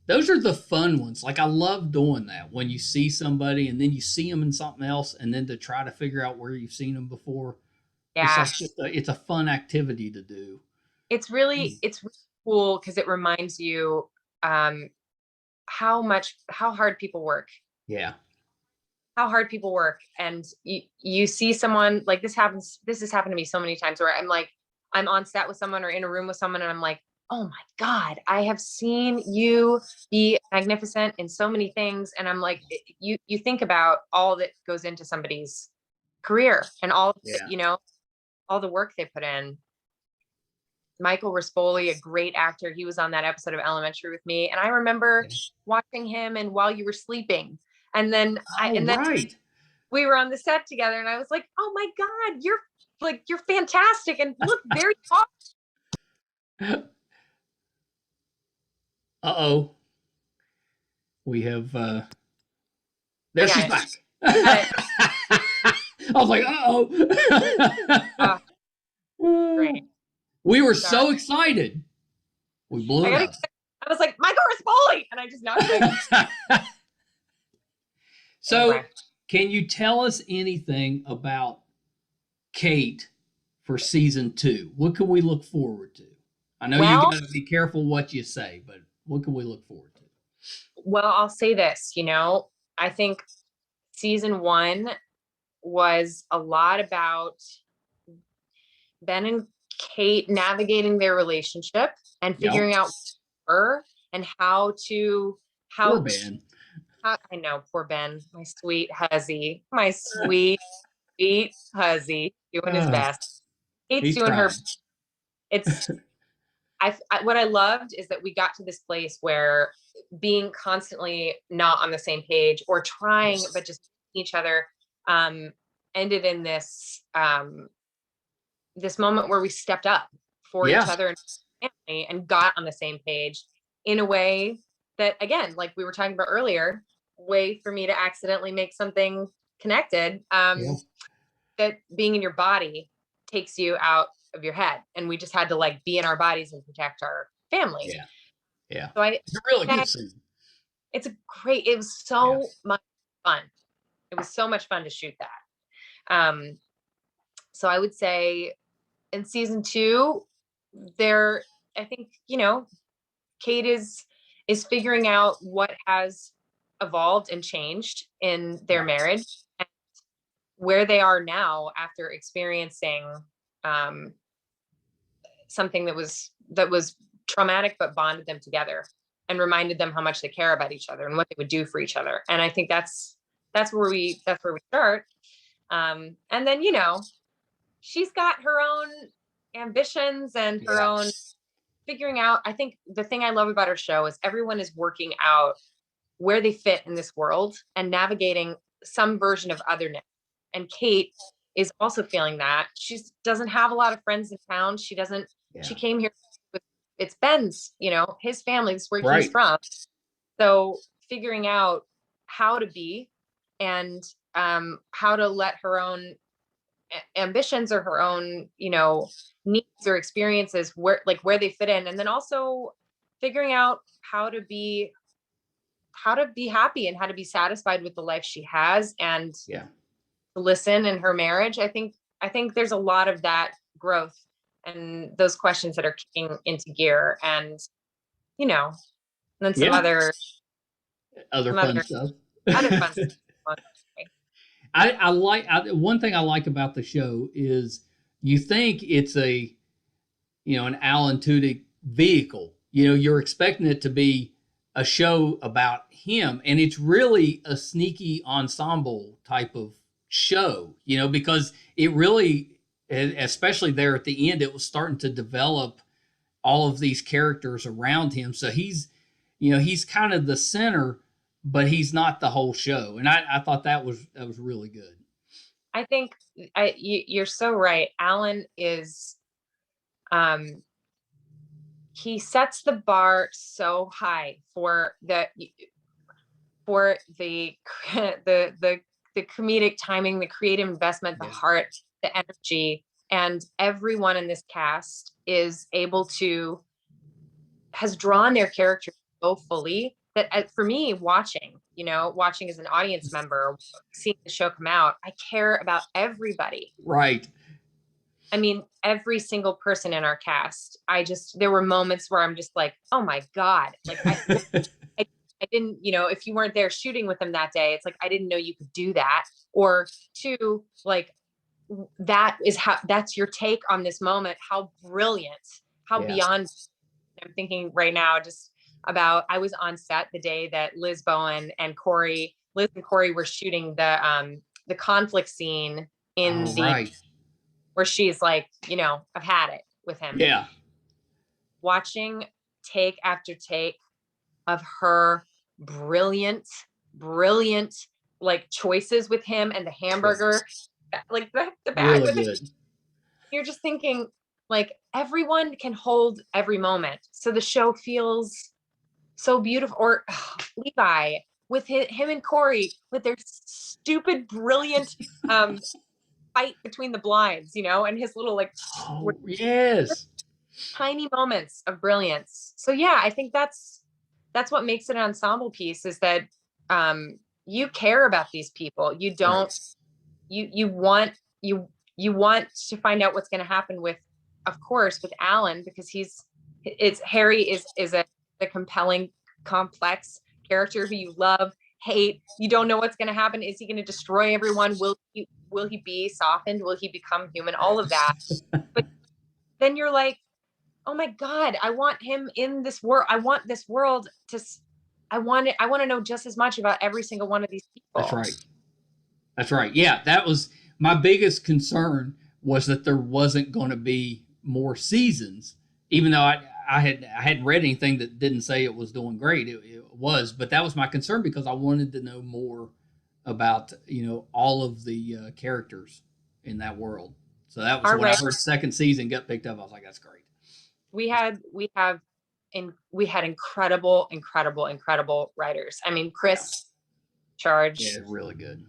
Those are the fun ones. Like, I love doing that when you see somebody and then you see them in something else, and then to try to figure out where you've seen them before. Yeah, it's a fun activity to do. It's really cool because it reminds you how hard people work. Yeah. How hard people work. And you see someone like this has happened to me so many times where I'm on set with someone or in a room with someone, and I'm like, oh my God, I have seen you be magnificent in so many things. And I'm like, you think about all that goes into somebody's career and all the work they put in. Michael Rispoli, a great actor, he was on that episode of Elementary with me, and I remember watching him and While You Were Sleeping, and then we were on the set together, and I was like, oh my God, you're fantastic and look very hot. Uh-oh. We have there she's back. I was like, uh-oh. Great. We were so excited. We blew it up. I was like, Michael Rispoli! And I just knocked it. So, can you tell us anything about Kate for season 2? What can we look forward to? I know you got to be careful what you say, but what can we look forward to? Well, I'll say this, I think season 1 was a lot about Ben and Kate navigating their relationship and figuring out her and how poor Ben. I know, poor Ben, my sweet huzzy, sweet huzzy, doing his best. Kate's doing her. It's what I loved is that we got to this place where being constantly not on the same page or trying, but just each other, ended in this this moment where we stepped up for each other and family and got on the same page in a way that, again, like we were talking about earlier, way for me to accidentally make something connected, that being in your body takes you out of your head, and we just had to like be in our bodies and protect our family. So it's a really good scene. It's a great, it was so much fun. It was so much fun to shoot that. So I would say in season 2, there, I think, you know, Kate is figuring out what has evolved and changed in their marriage, and where they are now after experiencing something that was traumatic, but bonded them together and reminded them how much they care about each other and what they would do for each other. And I think that's where we start. And then, you know, she's got her own ambitions and her own figuring out. I think the thing I love about her show is everyone is working out where they fit in this world and navigating some version of otherness. And Kate is also feeling that. She doesn't have a lot of friends in town. She doesn't, she came here with, it's Ben's, you know, his family, this is where he's from. So figuring out how to be and how to let her own ambitions or her own, you know, needs or experiences where they fit in, and then also figuring out how to be happy and how to be satisfied with the life she has, and to listen in her marriage. I think there's a lot of that growth and those questions that are kicking into gear, and you know, and then some other fun stuff. Other fun stuff. I like one thing I like about the show is you think it's a, you know, an Alan Tudyk vehicle. You know, you're expecting it to be a show about him, and it's really a sneaky ensemble type of show, you know, because it really, especially there at the end, it was starting to develop all of these characters around him. So he's, you know, he's kind of the center, but he's not the whole show. And I thought that was really good. I think you're so right. Alan is, he sets the bar so high for the comedic timing, the creative investment, the heart, the energy, and everyone in this cast has drawn their character so fully that for me, watching as an audience member, seeing the show come out, I care about everybody. Right. I mean, every single person in our cast, there were moments where I'm just like, oh my God. Like I didn't, you know, if you weren't there shooting with them that day, it's like, I didn't know you could do that. Or 2, like, that's your take on this moment. How brilliant, how beyond. I'm thinking right now just about, I was on set the day that Liz and Corey were shooting the conflict scene in where she's like, you know, I've had it with him. Yeah. Watching take after take of her brilliant, like choices with him and the hamburger, like the bag really with it. You're just thinking, like, everyone can hold every moment. So the show feels so beautiful. Or Levi with him and Corey with their stupid, brilliant fight between the blinds, you know, and his little like tiny moments of brilliance. So yeah, I think that's what makes it an ensemble piece, is that you care about these people. You don't you want to find out what's going to happen with, of course, with Alan, because Harry is a compelling, complex character who you love, hate. You don't know what's going to happen. Is he going to destroy everyone? Will he be softened? Will he become human? All of that. But then you're like, oh my God, I want him in this world. I want this world I want to know just as much about every single one of these people. That's right. Yeah, that was my biggest concern, was that there wasn't going to be more seasons, even though I hadn't read anything that didn't say it was doing great. It was, but that was my concern because I wanted to know more about all of the characters in that world. So that was Our when I writers, heard second season got picked up. I was like, that's great. we had incredible writers. I mean, Chris Charge, Yeah, really good.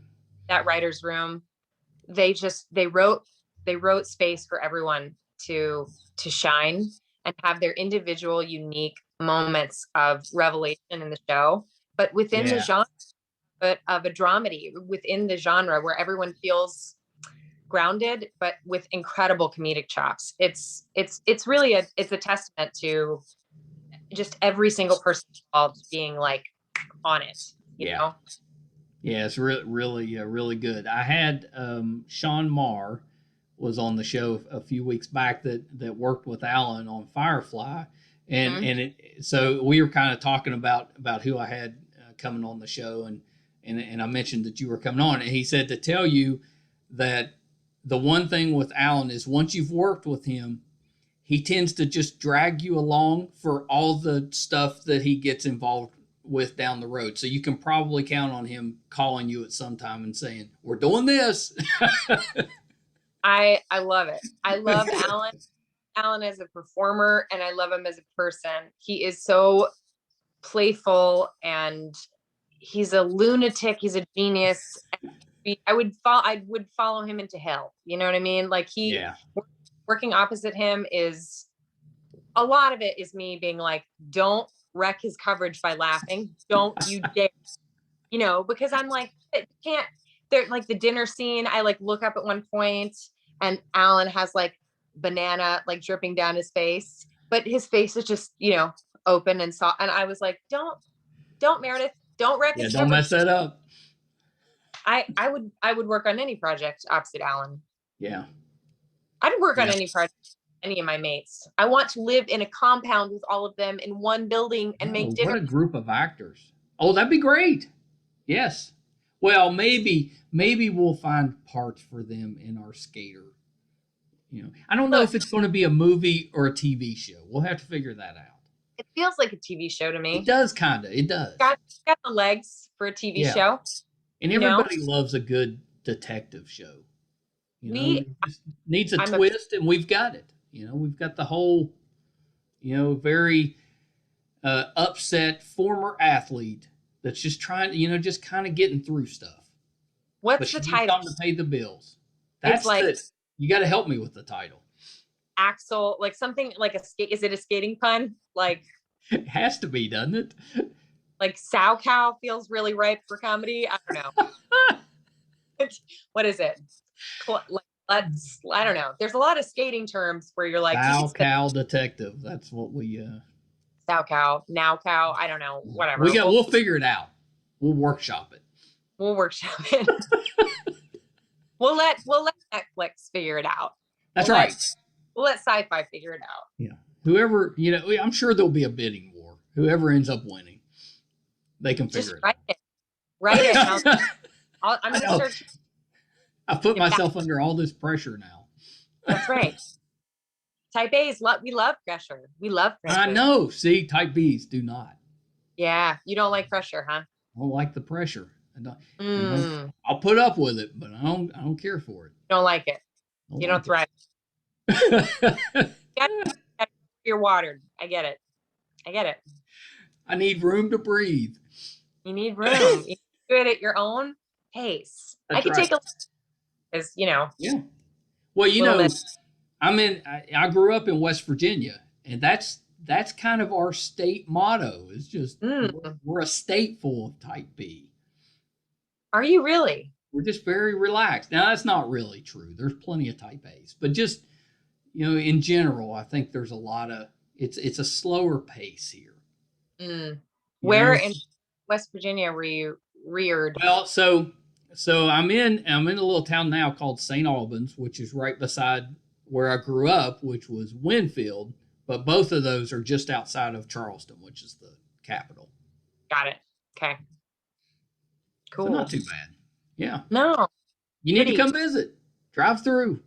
that writer's room, they wrote space for everyone to shine and have their individual unique moments of revelation in the show, but within the Yeah, genre of a dramedy, within the genre where everyone feels grounded but with incredible comedic chops. It's really it's a testament to just every single person involved being like on it, yeah, yeah. It's really good. I had Sean Marr was on the show a few weeks back that worked with Alan on Firefly, and Mhm. so we were kind of talking about who I had coming on the show, and I mentioned that you were coming on, and he said to tell you that the one thing with Alan is once you've worked with him, he tends to just drag you along for all the stuff that he gets involved with down the road. So you can probably count on him calling you at some time and saying, "We're doing this." I love it. I love Alan as a performer, and I love him as a person. He is so playful, and he's a lunatic. He's a genius. I would follow him into hell. You know what I mean? Like Yeah, working opposite him is a lot of it is me being like, don't wreck his coverage by laughing. Don't you dare, because I'm like, it can't, they're like the dinner scene. I like look up at one point and Alan has like banana like dripping down his face, but his face is just, open and soft. And I was like, don't Meredith, don't wreck yeah. his Don't coverage. mess that up. I would work on any project opposite Alan. Yeah, I'd work on yeah. any project, any of my mates. I want to live in a compound with all of them in one building and make Oh, dinner. what a group of actors! Oh, that'd be great. Yes. Well, maybe we'll find parts for them in our Skater. I don't know Look, if it's going to be a movie or a TV show. We'll have to figure that out. it feels like a TV show to It me. does kind of. It does. Got the legs for a TV Yeah. show. And You know, everybody loves a good detective show. we, It just needs a I'm a, twist, and we've got it. We've got the whole, very upset former athlete that's just trying, just kind of getting through stuff. But what's she the needs title? something to pay the bills. It's That's like you got to help me with the title. Axel, like something like a skate. Is it a skating pun? It has to be, doesn't it? Like sow cow feels really ripe for comedy. I don't know. What is it? I don't know. There's a lot of skating terms where you're like, Sow cow detective. That's what we sow cow, now cow. I don't know. Whatever. we'll figure it out. We'll workshop it. We'll workshop it. we'll let Netflix figure it out. That's right. We'll let sci-fi figure it out. Yeah. Whoever, I'm sure there'll be a bidding war. Whoever ends up winning, they can figure it out. Write it. I'm going to search. I put myself under all this pressure now. That's right. Type A's, we love pressure. We love pressure. I know. See, type B's do not. Yeah. You don't like pressure, huh? I don't like the pressure. I'll put up with it, but I don't care for it. You don't like it. You don't thrive. You're watered. I get it. I need room to breathe. You need room. You do it at your own pace. That's I could right. take as Yeah. Well, I grew up in West Virginia, and that's kind of our state motto. It's just we're a state full of type B. Are you really? We're just very relaxed. Now that's not really true. There's plenty of type A's, but just in general, I think there's a lot of it's a slower pace here. Where in West Virginia were you reared? Well, so I'm in a little town now called St. Albans, which is right beside where I grew up, which was Winfield. But both of those are just outside of Charleston, which is the capital. Got it. Okay. Cool. So not too bad. Yeah. No. You need to come visit. Drive through.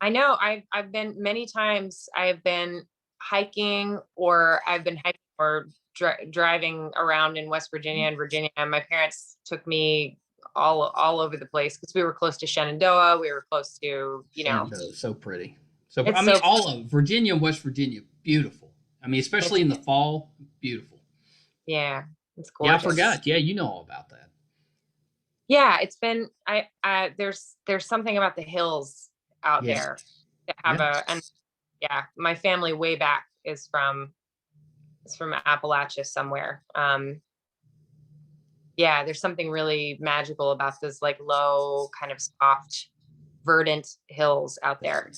I know. I've been many times. I've been hiking, or I've been hiking or driving around in West Virginia and Virginia. And my parents took me all over the place because we were close to Shenandoah. We were close to, Shenandoah is so pretty. So It's I mean, so all of Virginia and West Virginia, beautiful. I mean, especially in the fall, beautiful. yeah, it's Yeah, I gorgeous. forgot. Yeah, you know all about that. Yeah, it's been there's something about the hills out Yeah. there that have and yeah, my family way back is from Appalachia somewhere. Yeah, there's something really magical about those like low, kind of soft, verdant hills out there.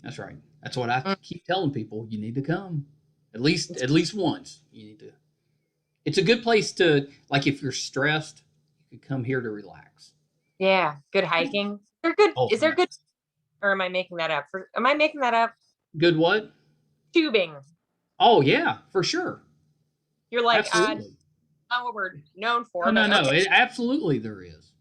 That's right. That's what I keep telling people. You need to come at least once. You need to. It's a good place to, like, if you're stressed, you could come here to relax. Yeah, good hiking. They're good. Oh, Is there yeah. good, or am I making that up? Am I making that up? Good what? Tubing. Oh yeah, for sure. You're like, Absolutely. not what we're known for, No, but no, no. okay. Absolutely there is.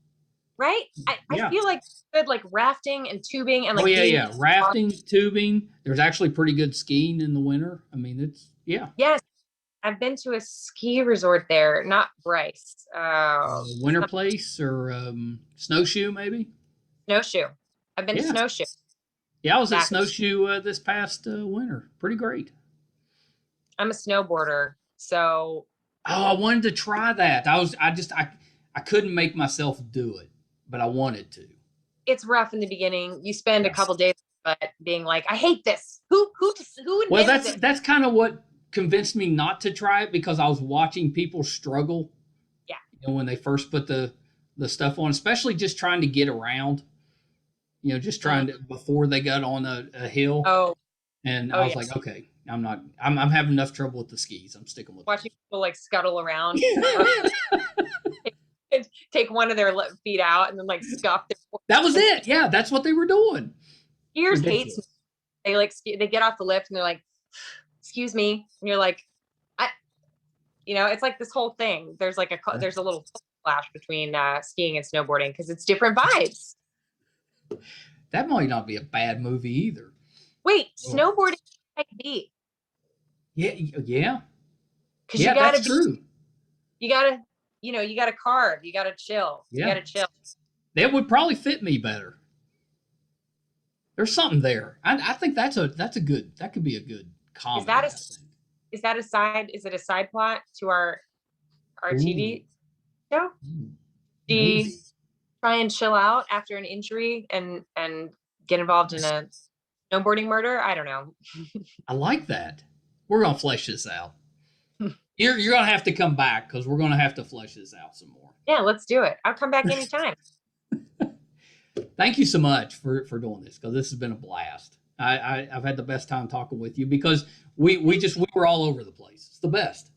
Right? I Yeah. feel like good, like rafting and tubing and like Oh yeah. Rafting, tubing. There's actually pretty good skiing in the winter. I mean, it's Yes, I've been to a ski resort there, not Bryce. Winter place or snowshoe maybe. Snowshoe. I've been to Yeah. Snowshoe. Yeah, I was at Back. Snowshoe this past winter. Pretty great. I'm a snowboarder, so Oh, I wanted to try that. I couldn't make myself do it, but I wanted to. it's rough in the beginning. You spend a couple days, but being like, I hate this. Who Well, invented this? that's kind of what convinced me not to try it, because I was watching people struggle. Yeah. When they first put the stuff on, especially just trying to get around. Just trying to, before they got on a hill. Oh. And I was like, okay, I'm having enough trouble with the skis. I'm sticking with watching people like scuttle around. Take one of their feet out and then like scuff their That was it. Yeah, that's what they were doing. Skiers hates me. They get off the lift and they're like, excuse me, and you're like, it's like this whole thing. There's like there's a little clash between skiing and snowboarding because it's different vibes. That might not be a bad movie either. Wait, snowboarding might be. Yeah. Because you gotta that's true. You gotta carve. You gotta chill. Yeah. You gotta chill. That would probably fit me better. There's something there. I think that could be a good comedy. Is it a side plot to our TV show? Do you try and chill out after an injury and get involved in a snowboarding murder? I don't know. I like that. We're gonna flesh this out. You're gonna have to come back because we're gonna have to flesh this out some more. Yeah, let's do it. I'll come back anytime. Thank you so much for doing this, because this has been a blast. I've had the best time talking with you because we were all over the place. It's the best.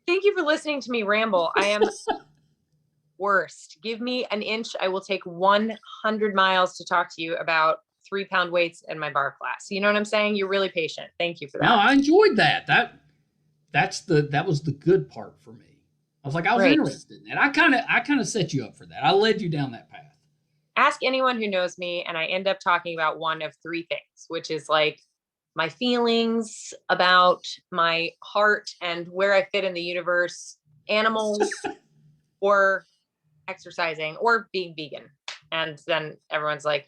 Thank you for listening to me ramble. I am worst. Give me an inch. I will take 100 miles to talk to you about 3-pound weights in my bar class. You know what I'm saying? You're really patient. Thank you for that. No, I enjoyed that. That was the good part for me. I was like, I was interested in it. I kind of set you up for that. I led you down that path. Ask anyone who knows me, and I end up talking about one of 3 things, which is like my feelings about my heart and where I fit in the universe, animals, or exercising, or being vegan. And then everyone's like,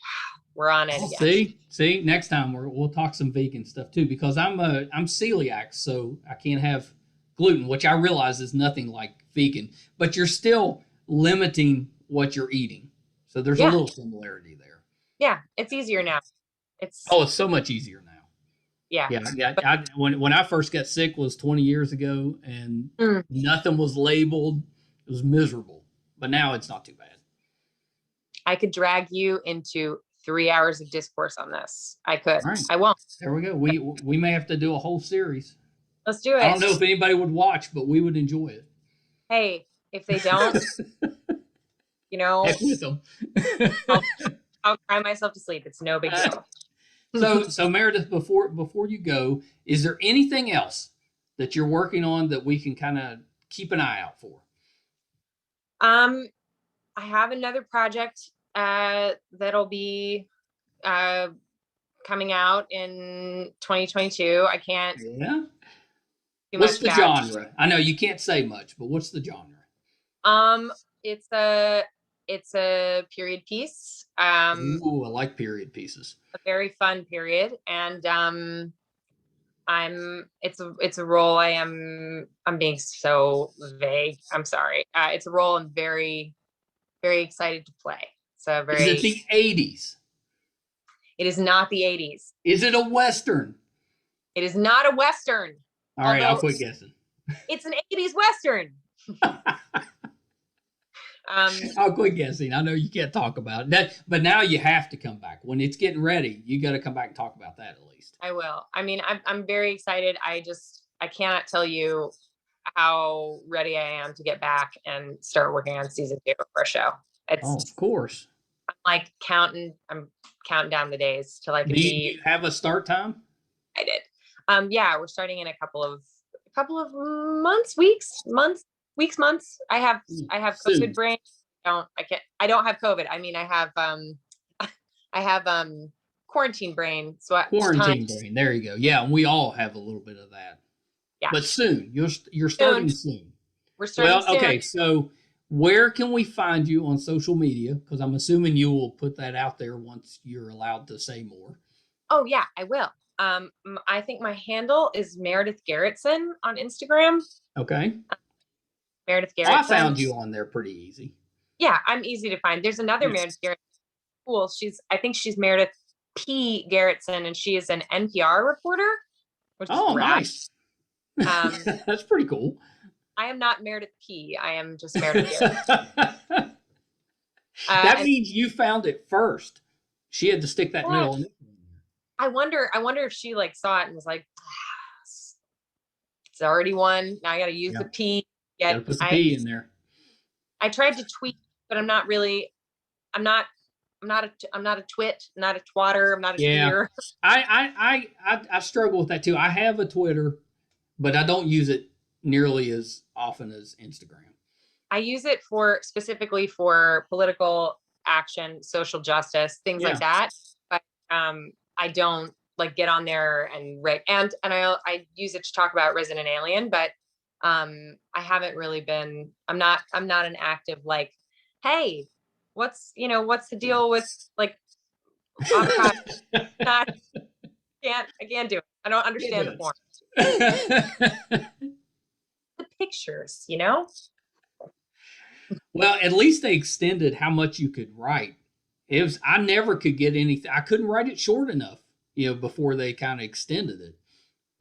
we're on it again. See, next time we'll talk some vegan stuff too, because I'm celiac, so I can't have gluten, which I realize is nothing like vegan, but you're still limiting what you're eating. So there's a little similarity there. Yeah, it's easier now. It's so much easier now. Yeah. When I first got sick was 20 years ago, and nothing was labeled. It was miserable, but now it's not too bad. I could drag you into 3 hours of discourse on this. I could. Right. I won't. There we go. We may have to do a whole series. Let's do it. I don't know if anybody would watch, but we would enjoy it. Hey, if they don't, heck with them. I'll cry myself to sleep. It's no big deal. So Meredith, before you go, is there anything else that you're working on that we can kind of keep an eye out for? I have another project that'll be coming out in 2022. I can't Yeah. do What's much the about. genre? I know you can't say much, but what's the genre? It's a period piece. Ooh, I like period pieces. A very fun period, and it's a role I'm being so vague. I'm sorry. It's a role I'm very, very excited to play. Is it the 80s? It is not the 80s. Is it a Western? It is not a Western. All right, I'll quit guessing. It's an 80s Western. I'll quit guessing. I know you can't talk about it, but now you have to come back. When it's getting ready, you got to come back and talk about that at least. I will. I mean, I'm very excited. I cannot tell you how ready I am to get back and start working on season 2 for a show. Of course. I'm counting down the days till I can Do you have a start time? I did. Yeah, we're starting in a couple of months. I have Soon. COVID brain. I don't have COVID. I mean, I have quarantine brain. So Quarantine brain. There you go. Yeah, we all have a little bit of that. Yeah. But soon. You're starting soon. We're starting soon. Okay, so where can we find you on social media? Because I'm assuming you will put that out there once you're allowed to say more. Oh yeah, I will. I think my handle is Meredith Garretson on Instagram. Okay. Meredith Garretson. I found you on there pretty easy. Yeah, I'm easy to find. There's another Meredith Garretson. Cool. I think she's Meredith P. Garretson, and she is an NPR reporter. Which is nice. That's pretty cool. I am not Meredith P. I am just Meredith Garretson. That means you found it first. She had to stick that middle in. I wonder if she saw it and was like, it's already one. Now I got to use the P. Gotta put the P in there. I tried to tweet, but I'm not really. I'm not a twit, not a twatter. I'm not a tweeter. I struggle with that too. I have a Twitter, but I don't use it nearly as often as Instagram. I use it specifically for political action, social justice, things like that. But I don't get on there and I use it to talk about Resident Alien, but I haven't really been. I'm not an active hey, what's the deal with avocado? I can't do it. I don't understand the form. The pictures, Well, at least they extended how much you could write. I never could get anything. I couldn't write it short enough, before they kind of extended it.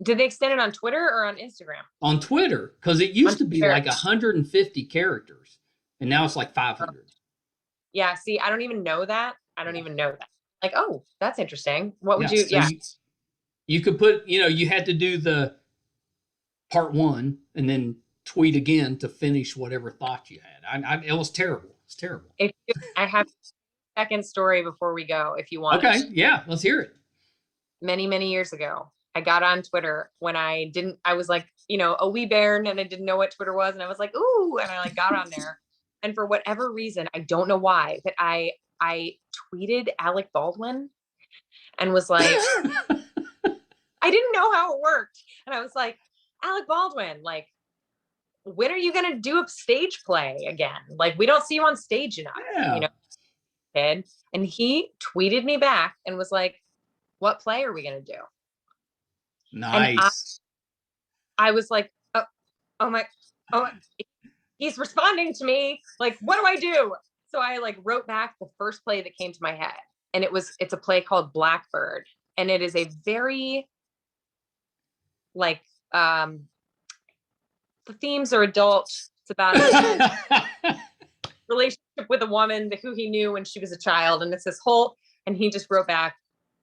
Did they extend it on Twitter or on Instagram? On Twitter, because it used to be 150 characters, and now it's 500. Yeah, see, I don't even know that. Oh, that's interesting. What would you? So you could put, you had to do the part 1 and then tweet again to finish whatever thought you had. It was terrible. It's terrible. I have a second story before we go, if you want. Okay, yeah, let's hear it. Many, many years ago, I got on Twitter when I was a wee bairn and I didn't know what Twitter was. And I was like, ooh, and I got on there. And for whatever reason, I don't know why, but I tweeted Alec Baldwin and was like, I didn't know how it worked. And I was like, Alec Baldwin, when are you going to do a stage play again? We don't see you on stage enough, kid. And he tweeted me back and was like, what play are we going to do? Nice. I was like, oh, he's responding to me. What do I do? So I wrote back the first play that came to my head. And it's a play called Blackbird. And it is a very the themes are adult. It's about a relationship with a woman who he knew when she was a child. And it's this whole, and he just wrote back,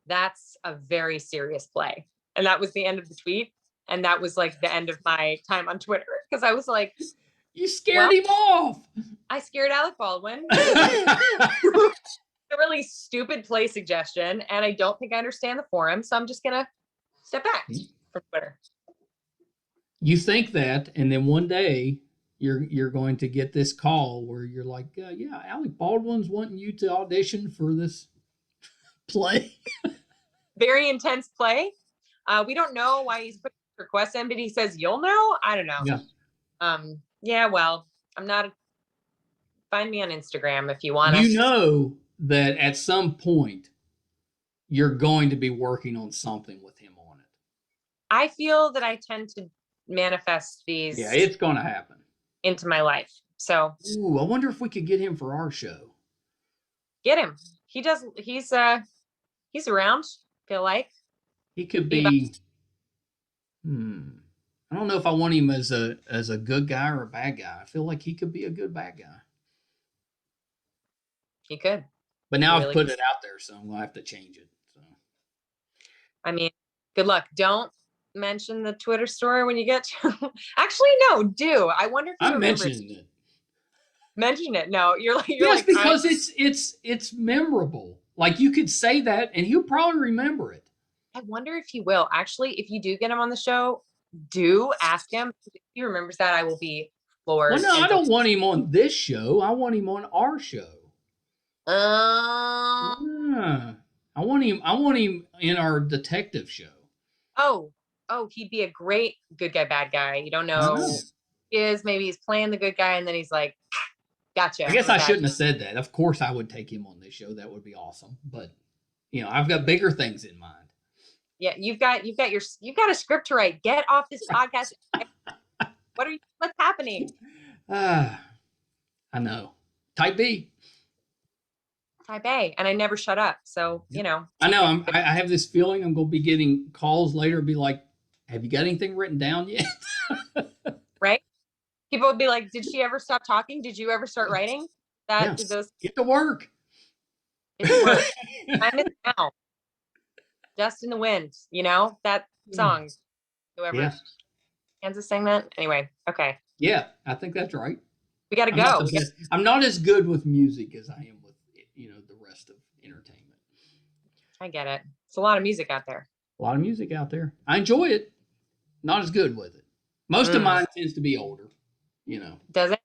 that's a very serious play. And that was the end of the tweet. And that was the end of my time on Twitter. Because I was like, you scared him off. I scared Alec Baldwin. A really stupid play suggestion. And I don't think I understand the forum. So I'm just going to step back from Twitter. You think that, and then one day you're going to get this call where you're like, yeah, Alec Baldwin's wanting you to audition for this play. very intense play. We don't know why he's putting requests in, but he says, you'll know. I don't know. Yeah. Well, find me on Instagram if you want to. You know that at some point you're going to be working on something with him on it. I feel that I tend to manifest these. Yeah, it's going to happen into my life. So, ooh, I wonder if we could get him for our show. Get him. He's around. Feel like he could be. I don't know if I want him as a good guy or a bad guy. I feel like he could be a good bad guy. He could. But now I've put it out there, so I'm gonna have to change it. So, I mean, good luck. Don't mention the Twitter story when you get to. Actually, no, do. I wonder if you remember. It. Mention it. No, you're like yes, because it's memorable. Like you could say that, and he'll probably remember it. I wonder if he will. Actually, if you do get him on the show, do ask him. If he remembers that, I will be floored. Well, no, I don't want him on this show. I want him on our show. I want him in our detective show. Oh, he'd be a great good guy, bad guy. You don't know. Maybe he's playing the good guy, and then he's like, gotcha. I guess I shouldn't have said that. Of course I would take him on this show. That would be awesome. But I've got bigger things in mind. Yeah, you've got a script to write. Get off this podcast. What's happening? I know. Type B. Type A, and I never shut up. So I know. I have this feeling I'm going to be getting calls later. Be like, "Have you got anything written down yet?" Right? People would be like, "Did she ever stop talking? Did you ever start writing?" Did those get to work? Get to work. Time is now. Dust in the Wind. That song. Whoever Kansas sang that. Anyway, okay. Yeah, I think that's right. We got to go. I'm not as good with music as I am with the rest of entertainment. I get it. It's a lot of music out there. A lot of music out there. I enjoy it. Not as good with it. Most of mine tends to be older. Does it?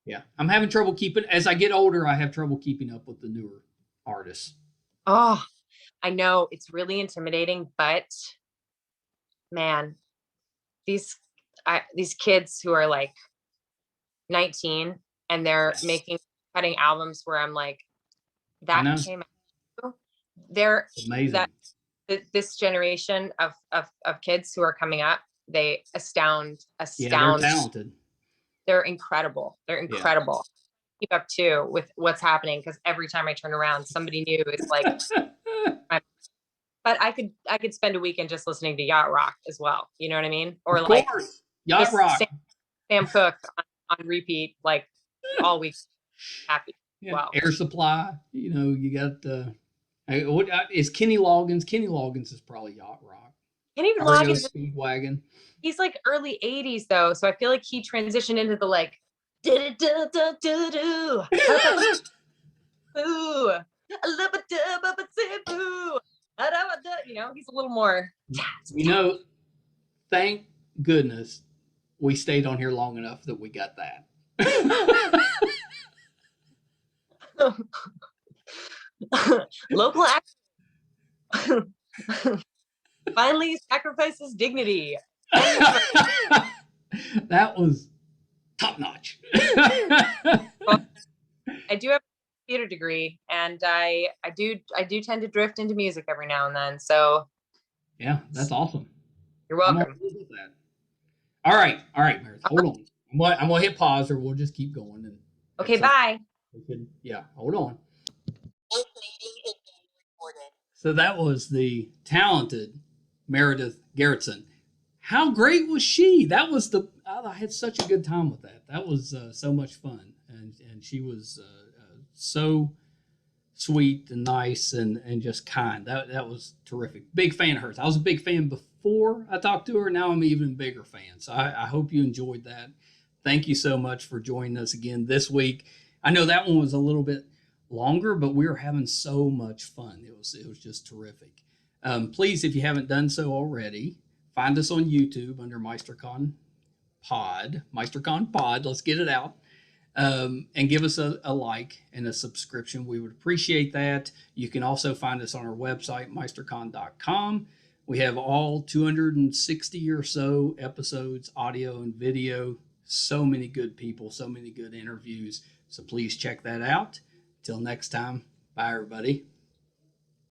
Yeah, I'm having trouble as I get older, I have trouble keeping up with the newer artists. Oh, I know it's really intimidating, but man, these kids who are like 19 and they're cutting albums where I'm like, that came out. They're amazing. This generation of kids who are coming up, they astound. Yeah, they're talented. They're incredible. Keep up too with what's happening, because every time I turn around, somebody new is like. But I could spend a weekend just listening to yacht rock as well. You know what I mean? Or of course. Yacht rock. Sam Cooke on repeat, like all week. Happy. Yeah. Wow. Air Supply. You got is Kenny Loggins. Kenny Loggins is probably yacht rock. Kenny Loggins Speedwagon. He's like early 80s though, so I feel like he transitioned into the like he's a little more. Thank goodness we stayed on here long enough that we got that. Local act finally sacrifices dignity. That was top notch. Well, I do have a theater degree, and I do tend to drift into music every now and then. So yeah, that's awesome. You're welcome. All right, Meredith, hold on. I'm gonna hit pause, or we'll just keep going. And okay, bye. Hold on. So that was the talented Meredith Garretson. How great was she? I had such a good time with that. That was so much fun, and she was so sweet and nice and just kind. That was terrific. Big fan of hers. I was a big fan before I talked to her. Now I'm an even bigger fan. So I hope you enjoyed that. Thank you so much for joining us again this week. I know that one was a little bit longer, but we were having so much fun. It was just terrific. Please, if you haven't done so already, find us on YouTube under Meisterkhan Pod. Let's get it out. and give us a like and a subscription. We would appreciate that. You can also find us on our website, meisterkhan.com. We have all 260 or so episodes, audio and video. So many good people, so many good interviews. So please check that out. Till next time, bye, everybody.